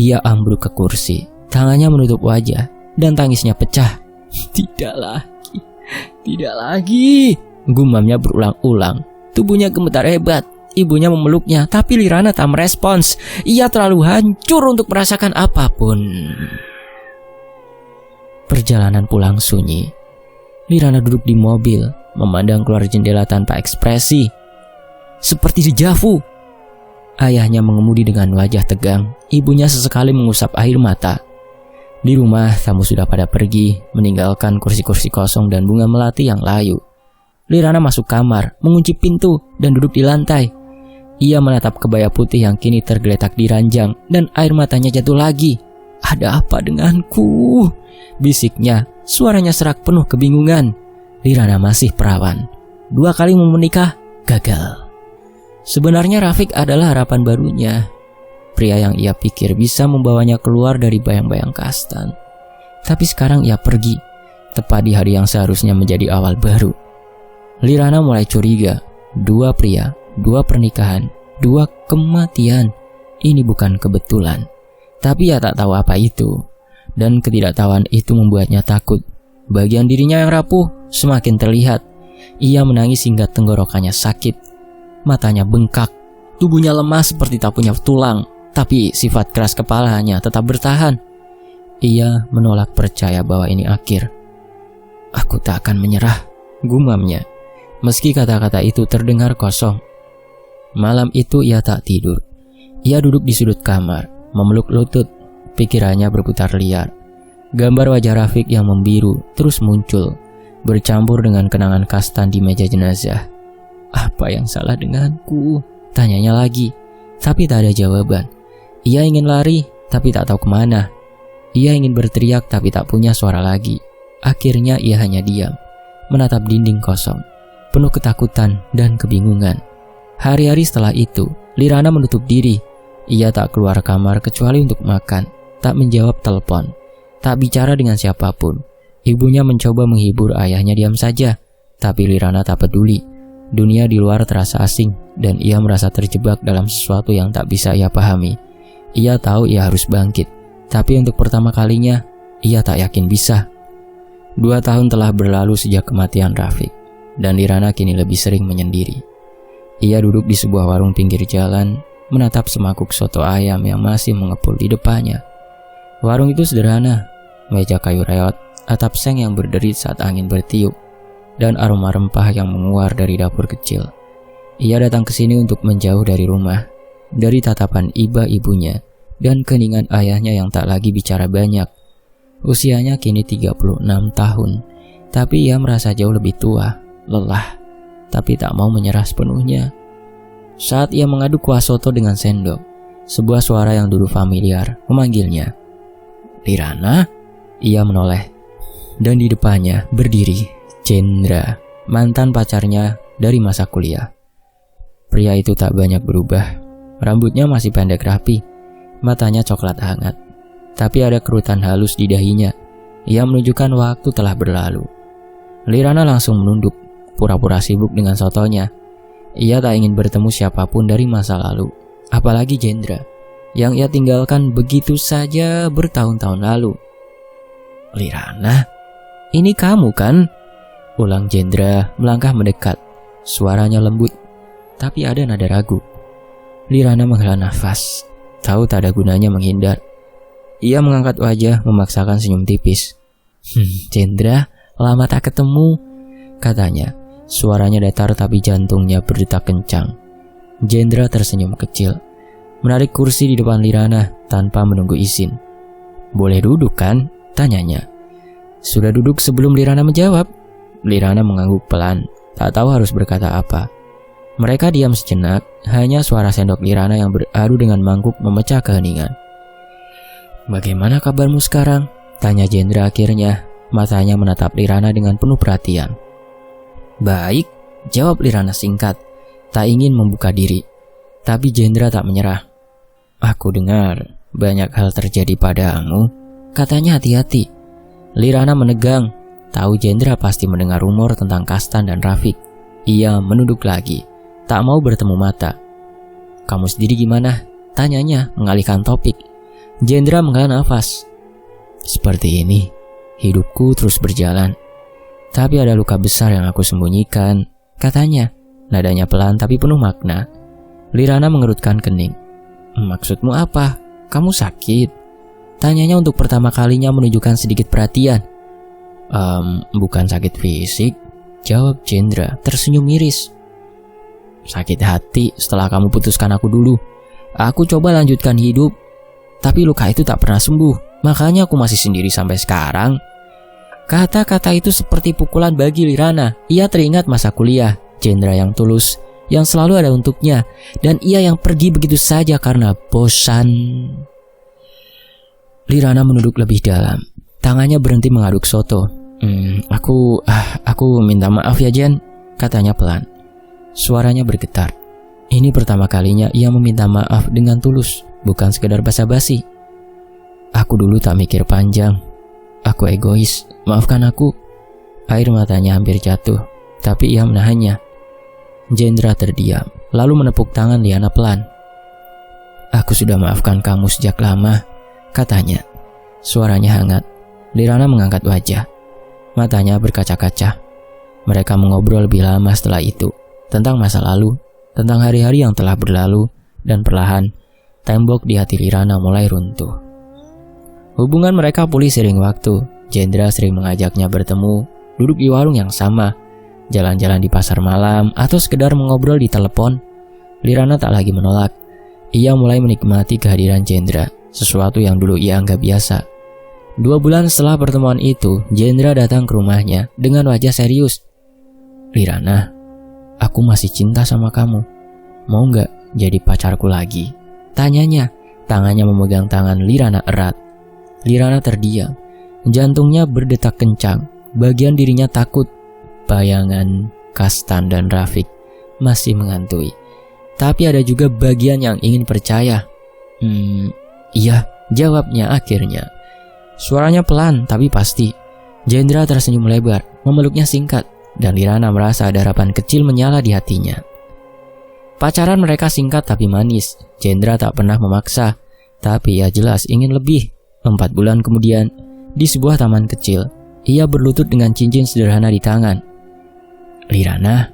[SPEAKER 1] ia ambruk ke kursi, tangannya menutup wajah, dan tangisnya pecah. Tidak lagi, gumamnya berulang-ulang. Tubuhnya gemetar hebat. Ibunya memeluknya, tapi Lirana tak merespons. Ia terlalu hancur untuk merasakan apapun. Perjalanan pulang sunyi. Lirana duduk di mobil, memandang keluar jendela tanpa ekspresi. Seperti dejavu. Ayahnya mengemudi dengan wajah tegang. Ibunya sesekali mengusap air mata. Di rumah, tamu sudah pada pergi, meninggalkan kursi-kursi kosong dan bunga melati yang layu. Lirana masuk kamar, mengunci pintu, dan duduk di lantai. Ia menatap kebaya putih yang kini tergeletak di ranjang, dan air matanya jatuh lagi. Ada apa denganku? Bisiknya, suaranya serak penuh kebingungan. Lirana masih perawan. 2 kali mau menikah, gagal. Sebenarnya Rafiq adalah harapan barunya, pria yang ia pikir bisa membawanya keluar dari bayang-bayang Kastan. Tapi sekarang ia pergi, tepat di hari yang seharusnya menjadi awal baru. Lirana mulai curiga, 2 pria, 2 pernikahan, 2 kematian. Ini bukan kebetulan. Tapi ia tak tahu apa itu. Dan ketidaktahuan itu membuatnya takut. Bagian dirinya yang rapuh semakin terlihat. Ia menangis hingga tenggorokannya sakit. Matanya bengkak. Tubuhnya lemah seperti tak punya tulang. Tapi sifat keras kepalanya tetap bertahan. Ia menolak percaya bahwa ini akhir. Aku tak akan menyerah, gumamnya. Meski kata-kata itu terdengar kosong. Malam itu ia tak tidur. Ia duduk di sudut kamar, memeluk lutut. Pikirannya berputar liar. Gambar wajah Rafiq yang membiru terus muncul, bercampur dengan kenangan Kastan di meja jenazah. Apa yang salah denganku? Tanyanya lagi, tapi tak ada jawaban. Ia ingin lari, tapi tak tahu kemana. Ia ingin berteriak, tapi tak punya suara lagi. Akhirnya ia hanya diam, menatap dinding kosong, penuh ketakutan dan kebingungan. Hari-hari setelah itu, Lirana menutup diri. Ia tak keluar kamar kecuali untuk makan, tak menjawab telepon, tak bicara dengan siapapun. Ibunya mencoba menghibur ayahnya diam saja, tapi Lirana tak peduli. Dunia di luar terasa asing, dan ia merasa terjebak dalam sesuatu yang tak bisa ia pahami. Ia tahu ia harus bangkit, tapi untuk pertama kalinya, ia tak yakin bisa. 2 tahun telah berlalu sejak kematian Rafiq, dan Lirana kini lebih sering menyendiri. Ia duduk di sebuah warung pinggir jalan, menatap semangkuk soto ayam yang masih mengepul di depannya. Warung itu sederhana, meja kayu reot, atap seng yang berderit saat angin bertiup, dan aroma rempah yang menguar dari dapur kecil. Ia datang ke sini untuk menjauh dari rumah, dari tatapan iba-ibunya, dan keningan ayahnya yang tak lagi bicara banyak. Usianya kini 36 tahun, tapi ia merasa jauh lebih tua, lelah, tapi tak mau menyerah sepenuhnya. Saat ia mengaduk kuah soto dengan sendok, sebuah suara yang dulu familiar memanggilnya. Lirana? Ia menoleh, dan di depannya berdiri Jendra, mantan pacarnya dari masa kuliah. Pria itu tak banyak berubah, rambutnya masih pendek rapi, matanya coklat hangat, tapi ada kerutan halus di dahinya. Ia menunjukkan waktu telah berlalu. Lirana langsung menunduk, pura-pura sibuk dengan sotonya. Ia tak ingin bertemu siapapun dari masa lalu, apalagi Jendra, yang ia tinggalkan begitu saja bertahun-tahun lalu. Lirana, ini kamu kan? Ulang Jendra melangkah mendekat. Suaranya lembut, tapi ada nada ragu. Lirana menghela nafas. Tahu tak ada gunanya menghindar. Ia mengangkat wajah, memaksakan senyum tipis. Jendra, lama tak ketemu, katanya. Suaranya datar tapi jantungnya berdetak kencang. Jendra tersenyum kecil, menarik kursi di depan Lirana tanpa menunggu izin. Boleh duduk kan? Tanyanya. Sudah duduk sebelum Lirana menjawab. Lirana mengangguk pelan, tak tahu harus berkata apa. Mereka diam sejenak, hanya suara sendok Lirana yang beradu dengan mangkuk memecah keheningan. Bagaimana kabarmu sekarang? Tanya Jendra akhirnya, matanya menatap Lirana dengan penuh perhatian. Baik, jawab Lirana singkat, tak ingin membuka diri. Tapi Jendra tak menyerah. Aku dengar banyak hal terjadi padamu, katanya hati-hati. Lirana menegang, tahu Jendra pasti mendengar rumor tentang Kastan dan Rafiq. Ia menunduk lagi, tak mau bertemu mata. Kamu sendiri gimana? Tanyanya mengalihkan topik. Jendra menghela nafas. Seperti ini, hidupku terus berjalan. Tapi ada luka besar yang aku sembunyikan, katanya. Nadanya pelan tapi penuh makna. Lirana mengerutkan kening. Maksudmu apa? Kamu sakit? Tanyanya untuk pertama kalinya menunjukkan sedikit perhatian. Bukan sakit fisik, jawab Jendra tersenyum miris. Sakit hati setelah kamu putuskan aku dulu. Aku coba lanjutkan hidup, tapi luka itu tak pernah sembuh. Makanya aku masih sendiri sampai sekarang. Kata-kata itu seperti pukulan bagi Lirana. Ia teringat masa kuliah, Jendra yang tulus, yang selalu ada untuknya, dan ia yang pergi begitu saja karena bosan. Lirana menunduk lebih dalam. Tangannya berhenti mengaduk soto. Aku minta maaf ya Jen, katanya pelan. Suaranya bergetar. Ini pertama kalinya ia meminta maaf dengan tulus, bukan sekedar basa-basi. Aku dulu tak mikir panjang. Aku egois, maafkan aku. Air matanya hampir jatuh, tapi ia menahannya. Jendra terdiam, lalu menepuk tangan Liana pelan. Aku sudah maafkan kamu sejak lama, katanya. Suaranya hangat. Liana mengangkat wajah. Matanya berkaca-kaca. Mereka mengobrol lebih lama setelah itu, tentang masa lalu, tentang hari-hari yang telah berlalu, dan perlahan, tembok di hati Liana mulai runtuh. Hubungan mereka pulih seiring waktu. Jendra sering mengajaknya bertemu, duduk di warung yang sama, jalan-jalan di pasar malam, atau sekedar mengobrol di telepon. Liana tak lagi menolak. Ia mulai menikmati kehadiran Jendra, sesuatu yang dulu ia anggap biasa. 2 bulan setelah pertemuan itu, Jendra datang ke rumahnya dengan wajah serius. Liana, aku masih cinta sama kamu. Mau nggak jadi pacarku lagi? Tanyanya, tangannya memegang tangan Liana erat. Liana terdiam. Jantungnya berdetak kencang. Bagian dirinya takut. Bayangan Kastan dan Rafiq masih menghantui. Tapi ada juga bagian yang ingin percaya. Iya, jawabnya akhirnya. Suaranya pelan tapi pasti. Jendra tersenyum lebar, memeluknya singkat. Dan Liana merasa ada harapan kecil menyala di hatinya. Pacaran mereka singkat tapi manis. Jendra tak pernah memaksa, tapi ia jelas ingin lebih. 4 bulan kemudian, di sebuah taman kecil, ia berlutut dengan cincin sederhana di tangan. Liana,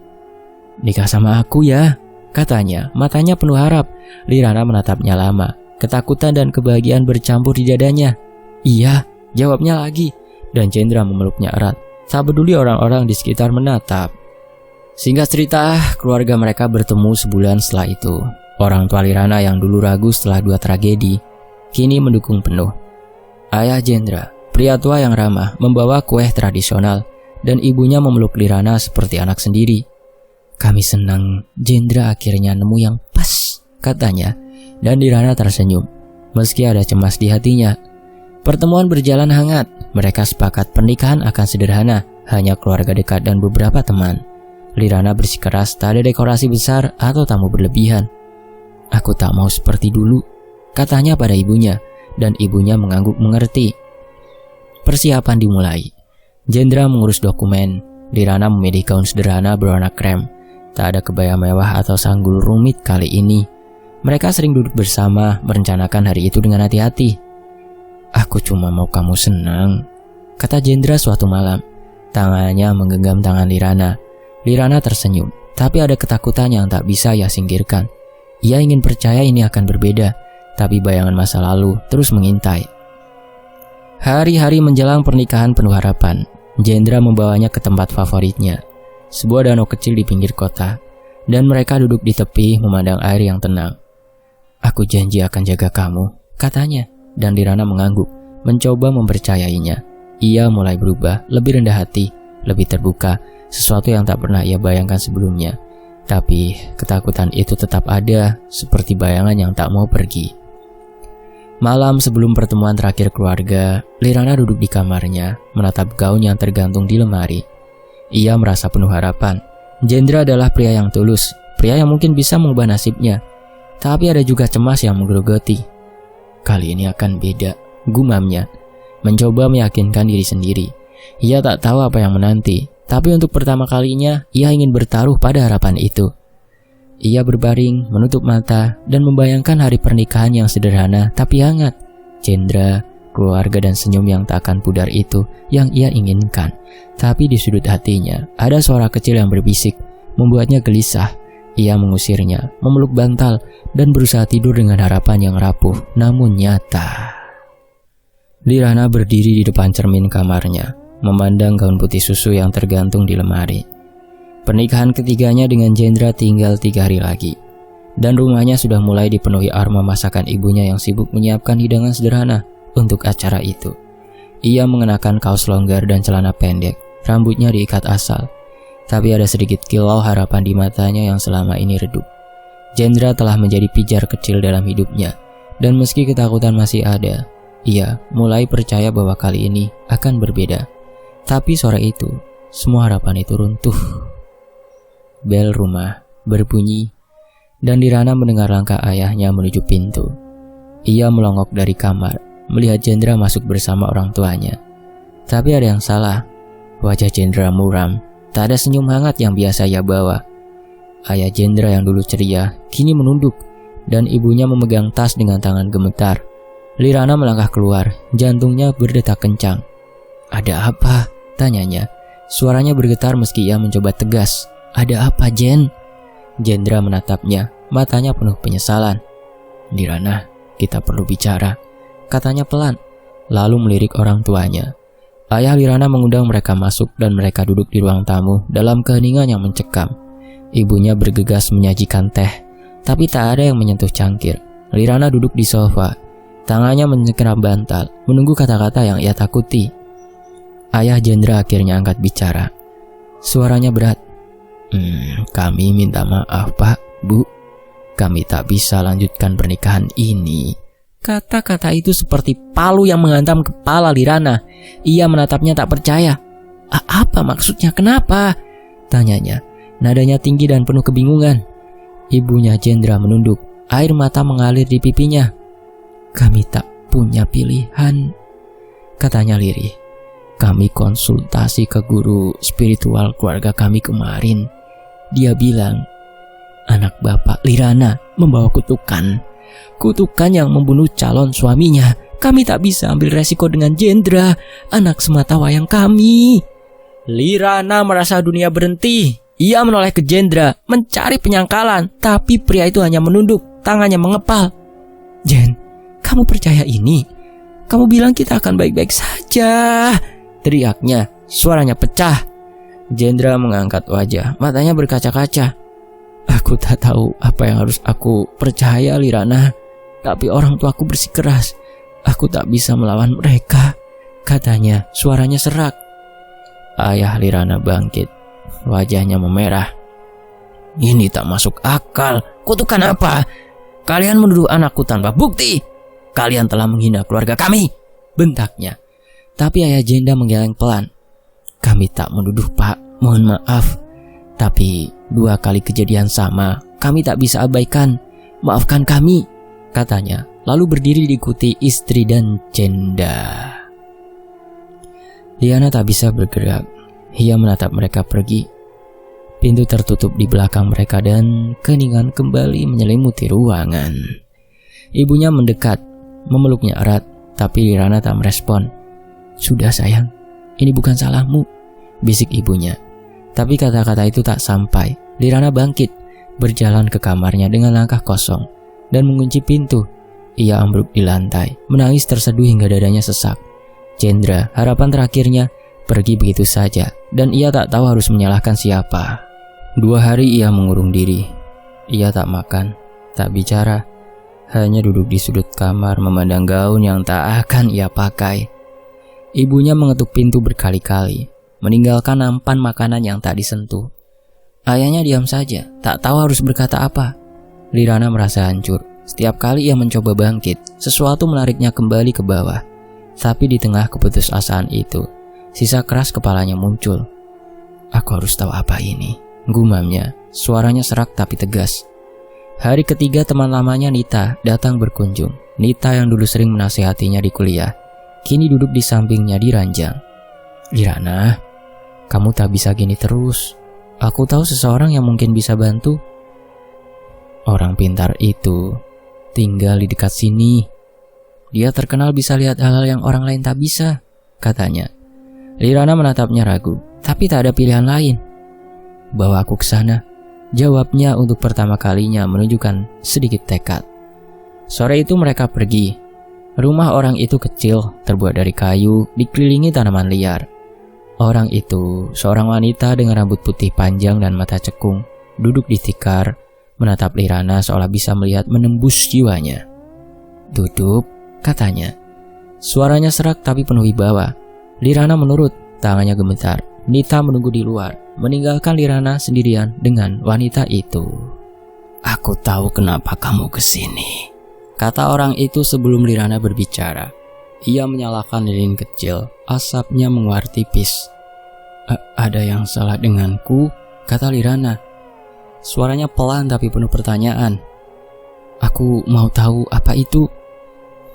[SPEAKER 1] nikah sama aku ya, katanya. Matanya penuh harap. Liana menatapnya lama. Ketakutan dan kebahagiaan bercampur di dadanya. Iya, jawabnya lagi. Dan Jendra memeluknya erat. Tak peduli orang-orang di sekitar menatap. Singkat cerita, keluarga mereka bertemu sebulan setelah itu. Orang tua Liana yang dulu ragu setelah 2 tragedi, kini mendukung penuh. Ayah Jendra, pria tua yang ramah, membawa kue tradisional, dan ibunya memeluk Liana seperti anak sendiri. Kami senang Jendra akhirnya nemu yang pas, katanya, dan Liana tersenyum, meski ada cemas di hatinya. Pertemuan berjalan hangat. Mereka sepakat pernikahan akan sederhana, hanya keluarga dekat dan beberapa teman. Liana bersikeras tak ada dekorasi besar atau tamu berlebihan. Aku tak mau seperti dulu, katanya pada ibunya, dan ibunya mengangguk mengerti. Persiapan dimulai. Jendra mengurus dokumen. Liana memilih gaun sederhana berwarna krem. Tak ada kebaya mewah atau sanggul rumit kali ini. Mereka sering duduk bersama, merencanakan hari itu dengan hati-hati. Aku cuma mau kamu senang, kata Jendra suatu malam. Tangannya menggenggam tangan Liana. Liana tersenyum, tapi ada ketakutan yang tak bisa ia singkirkan. Ia ingin percaya ini akan berbeda, tapi bayangan masa lalu terus mengintai. Hari-hari menjelang pernikahan penuh harapan. Jendra membawanya ke tempat favoritnya, sebuah danau kecil di pinggir kota, dan mereka duduk di tepi memandang air yang tenang. Aku janji akan jaga kamu, katanya. Dan Liana mengangguk, mencoba mempercayainya. Ia mulai berubah, lebih rendah hati, lebih terbuka, sesuatu yang tak pernah ia bayangkan sebelumnya. Tapi ketakutan itu tetap ada, seperti bayangan yang tak mau pergi. Malam sebelum pertemuan terakhir keluarga, Liana duduk di kamarnya, menatap gaun yang tergantung di lemari. Ia merasa penuh harapan. Jendra adalah pria yang tulus, pria yang mungkin bisa mengubah nasibnya. Tapi ada juga cemas yang menggerogoti. Kali ini akan beda, gumamnya. Mencoba meyakinkan diri sendiri. Ia tak tahu apa yang menanti, tapi untuk pertama kalinya ia ingin bertaruh pada harapan itu. Ia berbaring, menutup mata, dan membayangkan hari pernikahan yang sederhana tapi hangat. Jendra, keluarga dan senyum yang tak akan pudar itu yang ia inginkan. Tapi di sudut hatinya ada suara kecil yang berbisik, membuatnya gelisah. Ia mengusirnya, memeluk bantal, dan berusaha tidur dengan harapan yang rapuh, namun nyata. Liana berdiri di depan cermin kamarnya, memandang gaun putih susu yang tergantung di lemari. Pernikahan ketiganya dengan Jendra tinggal 3 hari lagi, dan rumahnya sudah mulai dipenuhi aroma masakan ibunya yang sibuk menyiapkan hidangan sederhana untuk acara itu. Ia mengenakan kaos longgar dan celana pendek, rambutnya diikat asal. Tapi ada sedikit kilau harapan di matanya yang selama ini redup. Jendra telah menjadi pijar kecil dalam hidupnya, dan meski ketakutan masih ada, ia mulai percaya bahwa kali ini akan berbeda. Tapi sore itu, semua harapan itu runtuh. Bel rumah berbunyi, dan Lirana mendengar langkah ayahnya menuju pintu. Ia melongok dari kamar, melihat Jendra masuk bersama orang tuanya. Tapi ada yang salah. Wajah Jendra muram, tak ada senyum hangat yang biasa ia bawa. Ayah Jendra yang dulu ceria, kini menunduk, dan ibunya memegang tas dengan tangan gemetar. Lirana melangkah keluar, jantungnya berdetak kencang. "Ada apa?" tanyanya. Suaranya bergetar meski ia mencoba tegas. "Ada apa, Jen?" Jendra menatapnya, matanya penuh penyesalan. "Lirana, kita perlu bicara," katanya pelan, lalu melirik orang tuanya. Ayah Lirana mengundang mereka masuk dan mereka duduk di ruang tamu dalam keheningan yang mencekam. Ibunya bergegas menyajikan teh, tapi tak ada yang menyentuh cangkir. Lirana duduk di sofa, tangannya menyengkeram bantal, menunggu kata-kata yang ia takuti. Ayah Jendra akhirnya angkat bicara. Suaranya berat. Kami minta maaf, Pak, Bu. Kami tak bisa lanjutkan pernikahan ini." Kata-kata itu seperti palu yang menghantam kepala Lirana. Ia menatapnya tak percaya. "Apa maksudnya? Kenapa?" tanyanya. Nadanya tinggi dan penuh kebingungan. Ibunya Jendra menunduk. Air mata mengalir di pipinya. "Kami tak punya pilihan," katanya lirih. "Kami konsultasi ke guru spiritual keluarga kami kemarin. Dia bilang, anak Bapak Lirana membawa kutukan. Kutukan yang membunuh calon suaminya. Kami tak bisa ambil resiko dengan Jendra, anak sematawayang kami." Lirana merasa dunia berhenti. Ia menoleh ke Jendra, mencari penyangkalan, tapi pria itu hanya menunduk, tangannya mengepal. "Jen, kamu percaya ini? Kamu bilang kita akan baik-baik saja," teriaknya. Suaranya pecah. Jendra mengangkat wajah, matanya berkaca-kaca. "Aku tak tahu apa yang harus aku percaya, Lirana. Tapi orang tuaku bersikeras. Aku tak bisa melawan mereka," katanya. Suaranya serak. Ayah Lirana bangkit. Wajahnya memerah. "Ini tak masuk akal. Kutukan apa? Kalian menuduh anakku tanpa bukti. Kalian telah menghina keluarga kami," bentaknya. Tapi ayah Jenda menggeleng pelan. "Kami tak menuduh, Pak. Mohon maaf. Tapi 2 kali kejadian sama, kami tak bisa abaikan. Maafkan kami," katanya. Lalu berdiri diikuti istri dan Jenda. Liana tak bisa bergerak. Ia menatap mereka pergi. Pintu tertutup di belakang mereka dan keheningan kembali menyelimuti ruangan. Ibunya mendekat, memeluknya erat, tapi Lirana tak merespon. "Sudah sayang, ini bukan salahmu," bisik ibunya. Tapi kata-kata itu tak sampai. Lirana bangkit, berjalan ke kamarnya dengan langkah kosong, dan mengunci pintu. Ia ambruk di lantai, menangis terseduh hingga dadanya sesak. Jendra, harapan terakhirnya, pergi begitu saja, dan ia tak tahu harus menyalahkan siapa. 2 hari ia mengurung diri. Ia tak makan, tak bicara, hanya duduk di sudut kamar memandang gaun yang tak akan ia pakai. Ibunya mengetuk pintu berkali-kali, meninggalkan nampan makanan yang tak disentuh. Ayahnya diam saja, tak tahu harus berkata apa. Lirana merasa hancur. Setiap kali ia mencoba bangkit, sesuatu menariknya kembali ke bawah. Tapi di tengah keputusasaan itu, sisa keras kepalanya muncul. "Aku harus tahu apa ini," gumamnya. Suaranya serak tapi tegas. Hari ketiga teman lamanya Nita datang berkunjung. Nita yang dulu sering menasihatinya di kuliah, kini duduk di sampingnya di ranjang. "Lirana, kamu tak bisa gini terus. Aku tahu seseorang yang mungkin bisa bantu. Orang pintar itu tinggal di dekat sini. Dia terkenal bisa lihat hal-hal yang orang lain tak bisa," katanya. Lirana menatapnya ragu, tapi tak ada pilihan lain. "Bawa aku ke sana," jawabnya untuk pertama kalinya menunjukkan sedikit tekad. Sore itu mereka pergi. Rumah orang itu kecil, terbuat dari kayu, dikelilingi tanaman liar. Orang itu seorang wanita dengan rambut putih panjang dan mata cekung, duduk di tikar, menatap Lirana seolah bisa melihat menembus jiwanya. "Duduk," katanya. Suaranya serak tapi penuh wibawa. Lirana menurut, tangannya gemetar. Nita menunggu di luar, meninggalkan Lirana sendirian dengan wanita itu. "Aku tahu kenapa kamu kesini," kata orang itu sebelum Lirana berbicara. Ia menyalakan lilin kecil, asapnya menguar tipis. Ada yang salah denganku," kata Lirana. Suaranya pelan tapi penuh pertanyaan. Aku mau tahu apa itu.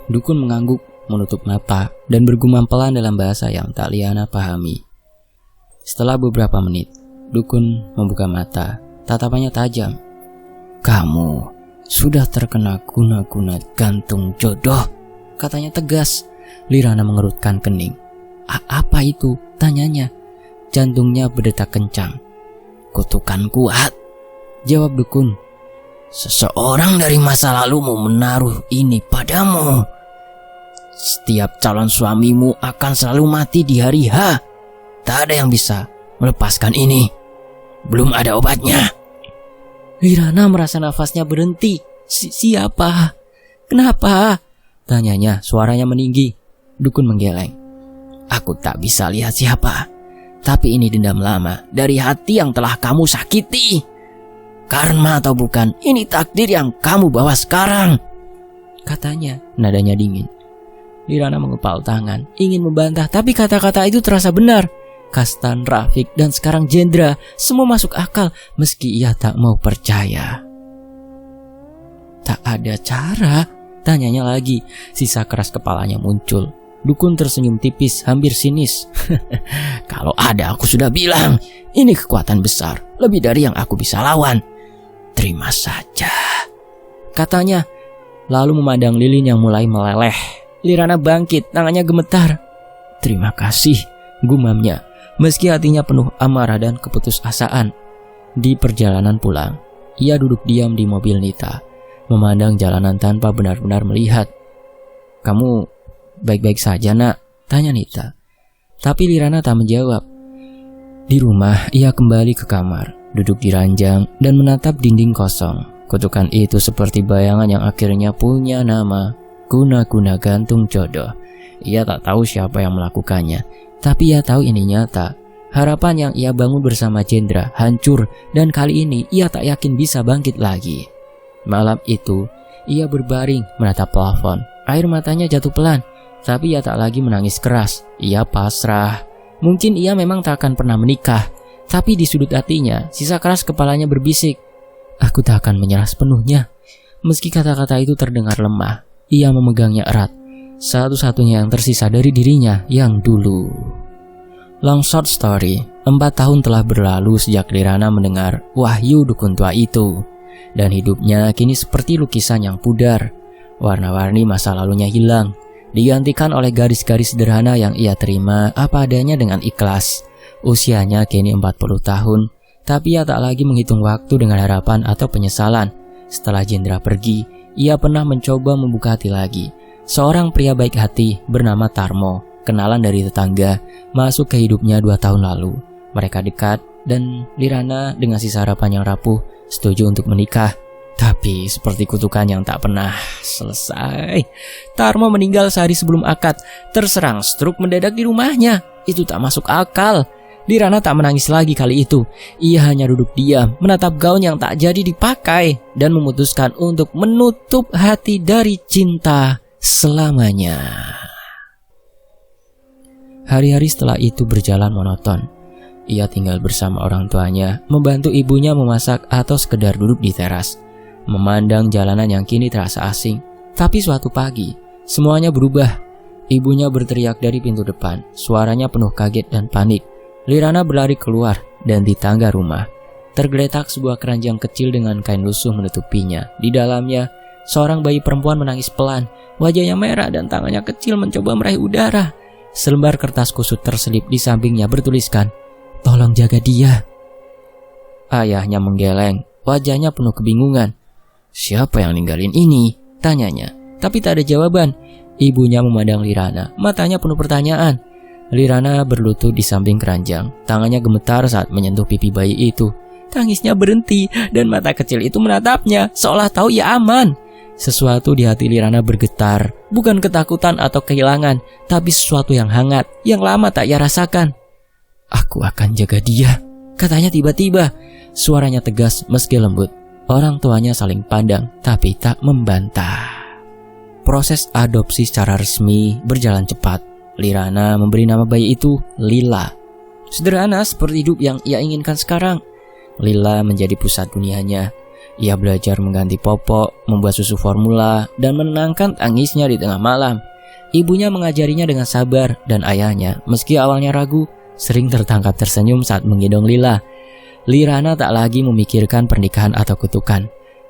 [SPEAKER 1] Dukun mengangguk, menutup mata, dan bergumam pelan dalam bahasa yang tak Liana pahami. Setelah beberapa menit, Dukun membuka mata, tatapannya tajam. Kamu sudah terkena guna-guna gantung jodoh, katanya tegas. Lirana mengerutkan kening. Apa itu? Tanyanya. Jantungnya berdetak kencang. Kutukan kuat, jawab Dukun. Seseorang dari masa lalumu menaruh ini padamu. Setiap calon suamimu akan selalu mati di hari H. Tak ada yang bisa melepaskan ini. Belum ada obatnya. Lirana merasa nafasnya berhenti. Siapa? Kenapa? Tanyanya, suaranya meninggi. Dukun menggeleng. Aku tak bisa lihat siapa. Tapi ini dendam lama dari hati yang telah kamu sakiti. Karma atau bukan, ini takdir yang kamu bawa sekarang, katanya, nadanya dingin. Lirana mengepal tangan, ingin membantah, tapi kata-kata itu terasa benar. Kastan, Rafiq, dan sekarang Jendra, semua masuk akal meski ia tak mau percaya. Tak ada cara? Tanyanya lagi, sisa keras kepalanya muncul. Dukun tersenyum tipis, hampir sinis. Kalau ada aku sudah bilang, ini kekuatan besar, lebih dari yang aku bisa lawan. Terima saja, katanya, lalu memandang lilin yang mulai meleleh. Lirana bangkit, tangannya gemetar. Terima kasih, gumamnya, meski hatinya penuh amarah dan keputusasaan. Di perjalanan pulang, ia duduk diam di mobil Nita, memandang jalanan tanpa benar-benar melihat. Kamu baik-baik saja, nak? Tanya Nita. Tapi Lirana tak menjawab. Di rumah, ia kembali ke kamar, duduk di ranjang dan menatap dinding kosong. Kutukan itu seperti bayangan yang akhirnya punya nama, guna-guna gantung jodoh. Ia tak tahu siapa yang melakukannya, tapi ia tahu ini nyata. Harapan yang ia bangun bersama Jendra hancur, dan kali ini ia tak yakin bisa bangkit lagi. Malam itu, ia berbaring menatap plafon. Air matanya jatuh pelan, tapi ia tak lagi menangis keras. Ia pasrah. Mungkin ia memang tak akan pernah menikah, tapi di sudut hatinya, sisa keras kepalanya berbisik. Aku tak akan menyerah sepenuhnya. Meski kata-kata itu terdengar lemah, ia memegangnya erat. Satu-satunya yang tersisa dari dirinya yang dulu. Long short story, 4 tahun telah berlalu sejak Lirana mendengar wahyu dukun tua itu. Dan hidupnya kini seperti lukisan yang pudar. Warna-warni masa lalunya hilang, digantikan oleh garis-garis sederhana yang ia terima apa adanya dengan ikhlas. Usianya kini 40 tahun, tapi ia tak lagi menghitung waktu dengan harapan atau penyesalan. Setelah Jendra pergi, ia pernah mencoba membuka hati lagi. Seorang pria baik hati bernama Tarmo, kenalan dari tetangga, masuk ke hidupnya 2 tahun lalu. Mereka dekat dan Lirana dengan sisa harapan yang rapuh setuju untuk menikah. Tapi seperti kutukan yang tak pernah selesai, Tarmo meninggal sehari sebelum akad, terserang stroke mendadak di rumahnya. Itu tak masuk akal. Lirana tak menangis lagi kali itu. Ia hanya duduk diam, menatap gaun yang tak jadi dipakai, dan memutuskan untuk menutup hati dari cinta selamanya. Hari-hari setelah itu berjalan monoton. Ia tinggal bersama orang tuanya, membantu ibunya memasak atau sekedar duduk di teras, memandang jalanan yang kini terasa asing. Tapi suatu pagi, semuanya berubah. Ibunya berteriak dari pintu depan, suaranya penuh kaget dan panik. Lirana berlari keluar, dan di tangga rumah tergeletak sebuah keranjang kecil dengan kain lusuh menutupinya. Di dalamnya, seorang bayi perempuan menangis pelan. Wajahnya merah dan tangannya kecil mencoba meraih udara. Selembar kertas kusut terselip di sampingnya bertuliskan, "Tolong jaga dia." Ayahnya menggeleng, wajahnya penuh kebingungan. "Siapa yang ninggalin ini?" tanyanya. Tapi tak ada jawaban. Ibunya memandang Lirana, matanya penuh pertanyaan. Lirana berlutut di samping keranjang, tangannya gemetar saat menyentuh pipi bayi itu. Tangisnya berhenti dan mata kecil itu menatapnya seolah tahu ia aman. Sesuatu di hati Lirana bergetar, bukan ketakutan atau kehilangan, tapi sesuatu yang hangat, yang lama tak ia rasakan. "Aku akan jaga dia," katanya tiba-tiba. Suaranya tegas meski lembut. Orang tuanya saling pandang, tapi tak membantah. Proses adopsi secara resmi berjalan cepat. Lirana memberi nama bayi itu Lila. Sederhana seperti hidup yang ia inginkan sekarang. Lila menjadi pusat dunianya. Ia belajar mengganti popok, membuat susu formula, dan menenangkan tangisnya di tengah malam. Ibunya mengajarinya dengan sabar, dan ayahnya, meski awalnya ragu, sering tertangkap tersenyum saat menggendong Lila. Lirana tak lagi memikirkan pernikahan atau kutukan.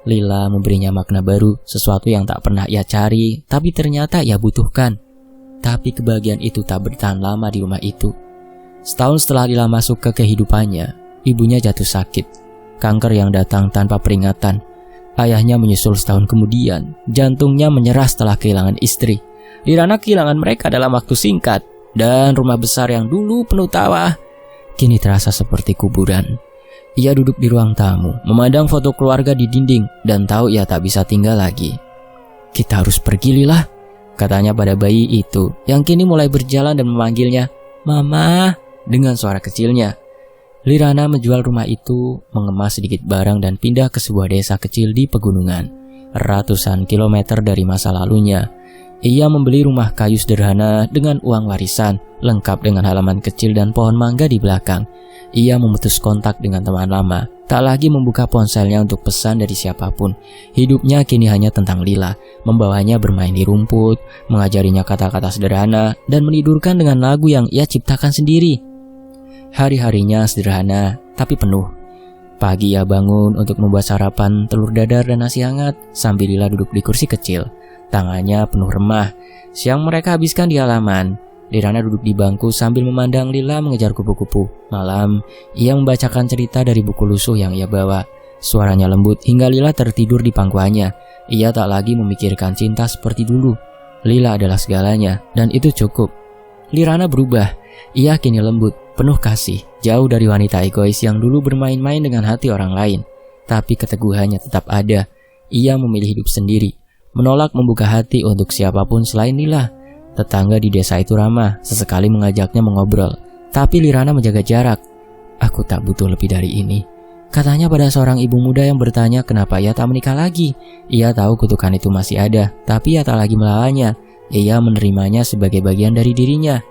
[SPEAKER 1] Lila memberinya makna baru, sesuatu yang tak pernah ia cari, tapi ternyata ia butuhkan. Tapi kebahagiaan itu tak bertahan lama di rumah itu. Setahun setelah Lila masuk ke kehidupannya, ibunya jatuh sakit. Kanker yang datang tanpa peringatan. Ayahnya menyusul setahun kemudian. Jantungnya menyerah setelah kehilangan istri. Lirana kehilangan mereka dalam waktu singkat. Dan rumah besar yang dulu penuh tawa kini terasa seperti kuburan. Ia duduk di ruang tamu, memandang foto keluarga di dinding, dan tahu ia tak bisa tinggal lagi. "Kita harus pergi, Lila," katanya pada bayi itu, yang kini mulai berjalan dan memanggilnya, "Mama," dengan suara kecilnya. Lirana menjual rumah itu, mengemas sedikit barang dan pindah ke sebuah desa kecil di pegunungan, ratusan kilometer dari masa lalunya. Ia membeli rumah kayu sederhana dengan uang warisan, lengkap dengan halaman kecil dan pohon mangga di belakang. Ia memutus kontak dengan teman lama, tak lagi membuka ponselnya untuk pesan dari siapapun. Hidupnya kini hanya tentang Lila, membawanya bermain di rumput, mengajarinya kata-kata sederhana, dan menidurkan dengan lagu yang ia ciptakan sendiri. Hari-harinya sederhana, tapi penuh. Pagi ia bangun untuk membuat sarapan telur dadar dan nasi hangat, sambil Lila duduk di kursi kecil. Tangannya penuh remah. Siang mereka habiskan di halaman. Lirana duduk di bangku sambil memandang Lila mengejar kupu-kupu. Malam, ia membacakan cerita dari buku lusuh yang ia bawa. Suaranya lembut hingga Lila tertidur di pangkuannya. Ia tak lagi memikirkan cinta seperti dulu. Lila adalah segalanya, dan itu cukup. Lirana berubah. Ia kini lembut, penuh kasih, jauh dari wanita egois yang dulu bermain-main dengan hati orang lain. Tapi keteguhannya tetap ada. Ia memilih hidup sendiri, menolak membuka hati untuk siapapun selain Lila. Tetangga di desa itu ramah, sesekali mengajaknya mengobrol. Tapi Lirana menjaga jarak. "Aku tak butuh lebih dari ini," katanya pada seorang ibu muda yang bertanya kenapa ia tak menikah lagi. Ia tahu kutukan itu masih ada, tapi ia tak lagi melawannya. Ia menerimanya sebagai bagian dari dirinya.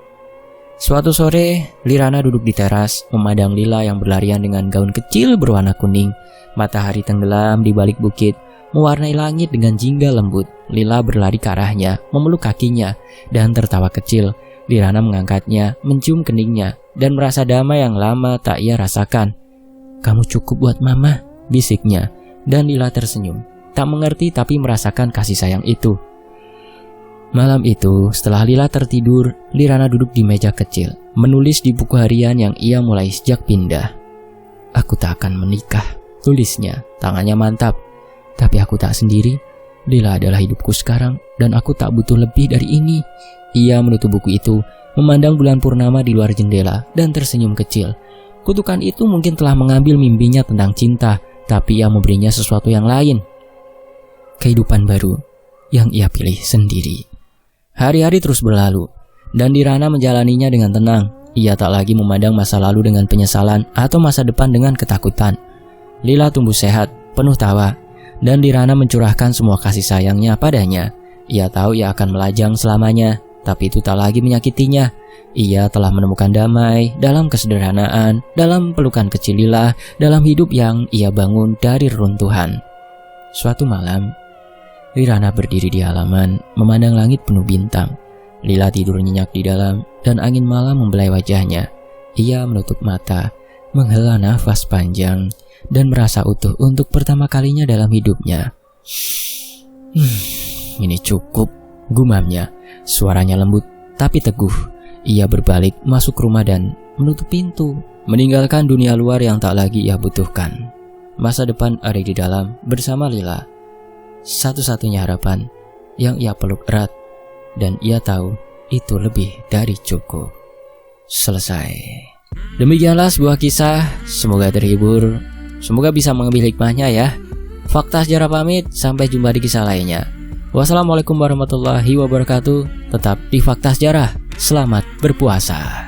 [SPEAKER 1] Suatu sore, Lirana duduk di teras, memandang Lila yang berlarian dengan gaun kecil berwarna kuning. Matahari tenggelam di balik bukit, mewarnai langit dengan jingga lembut. Lila berlari ke arahnya, memeluk kakinya, dan tertawa kecil. Lirana mengangkatnya, mencium keningnya, dan merasa damai yang lama tak ia rasakan. "Kamu cukup buat mama," bisiknya, dan Lila tersenyum. Tak mengerti tapi merasakan kasih sayang itu. Malam itu, setelah Lila tertidur, Lirana duduk di meja kecil, menulis di buku harian yang ia mulai sejak pindah. "Aku tak akan menikah," tulisnya, tangannya mantap. "Tapi aku tak sendiri. Lila adalah hidupku sekarang, dan aku tak butuh lebih dari ini." Ia menutup buku itu, memandang bulan purnama di luar jendela, dan tersenyum kecil. Kutukan itu mungkin telah mengambil mimpinya tentang cinta, tapi ia memberinya sesuatu yang lain. Kehidupan baru yang ia pilih sendiri. Hari-hari terus berlalu, dan Lirana menjalaninya dengan tenang. Ia tak lagi memandang masa lalu dengan penyesalan atau masa depan dengan ketakutan. Lila tumbuh sehat, penuh tawa, dan Lirana mencurahkan semua kasih sayangnya padanya. Ia tahu ia akan melajang selamanya, tapi itu tak lagi menyakitinya. Ia telah menemukan damai dalam kesederhanaan, dalam pelukan kecil Lila, dalam hidup yang ia bangun dari reruntuhan. Suatu malam, Lirana berdiri di halaman, memandang langit penuh bintang. Lila tidur nyenyak di dalam, dan angin malam membelai wajahnya. Ia menutup mata, menghela nafas panjang, dan merasa utuh untuk pertama kalinya dalam hidupnya. Ini cukup," gumamnya. Suaranya lembut, tapi teguh. Ia berbalik masuk rumah dan menutup pintu, meninggalkan dunia luar yang tak lagi ia butuhkan. Masa depan ada di dalam bersama Lila. Satu-satunya harapan yang ia peluk erat, dan ia tahu itu lebih dari cukup. Selesai. Demikianlah sebuah kisah, semoga terhibur, semoga bisa mengambil hikmahnya ya. Fakta Sejarah pamit, sampai jumpa di kisah lainnya. Wassalamualaikum warahmatullahi wabarakatuh. Tetap di Fakta Sejarah, selamat berpuasa.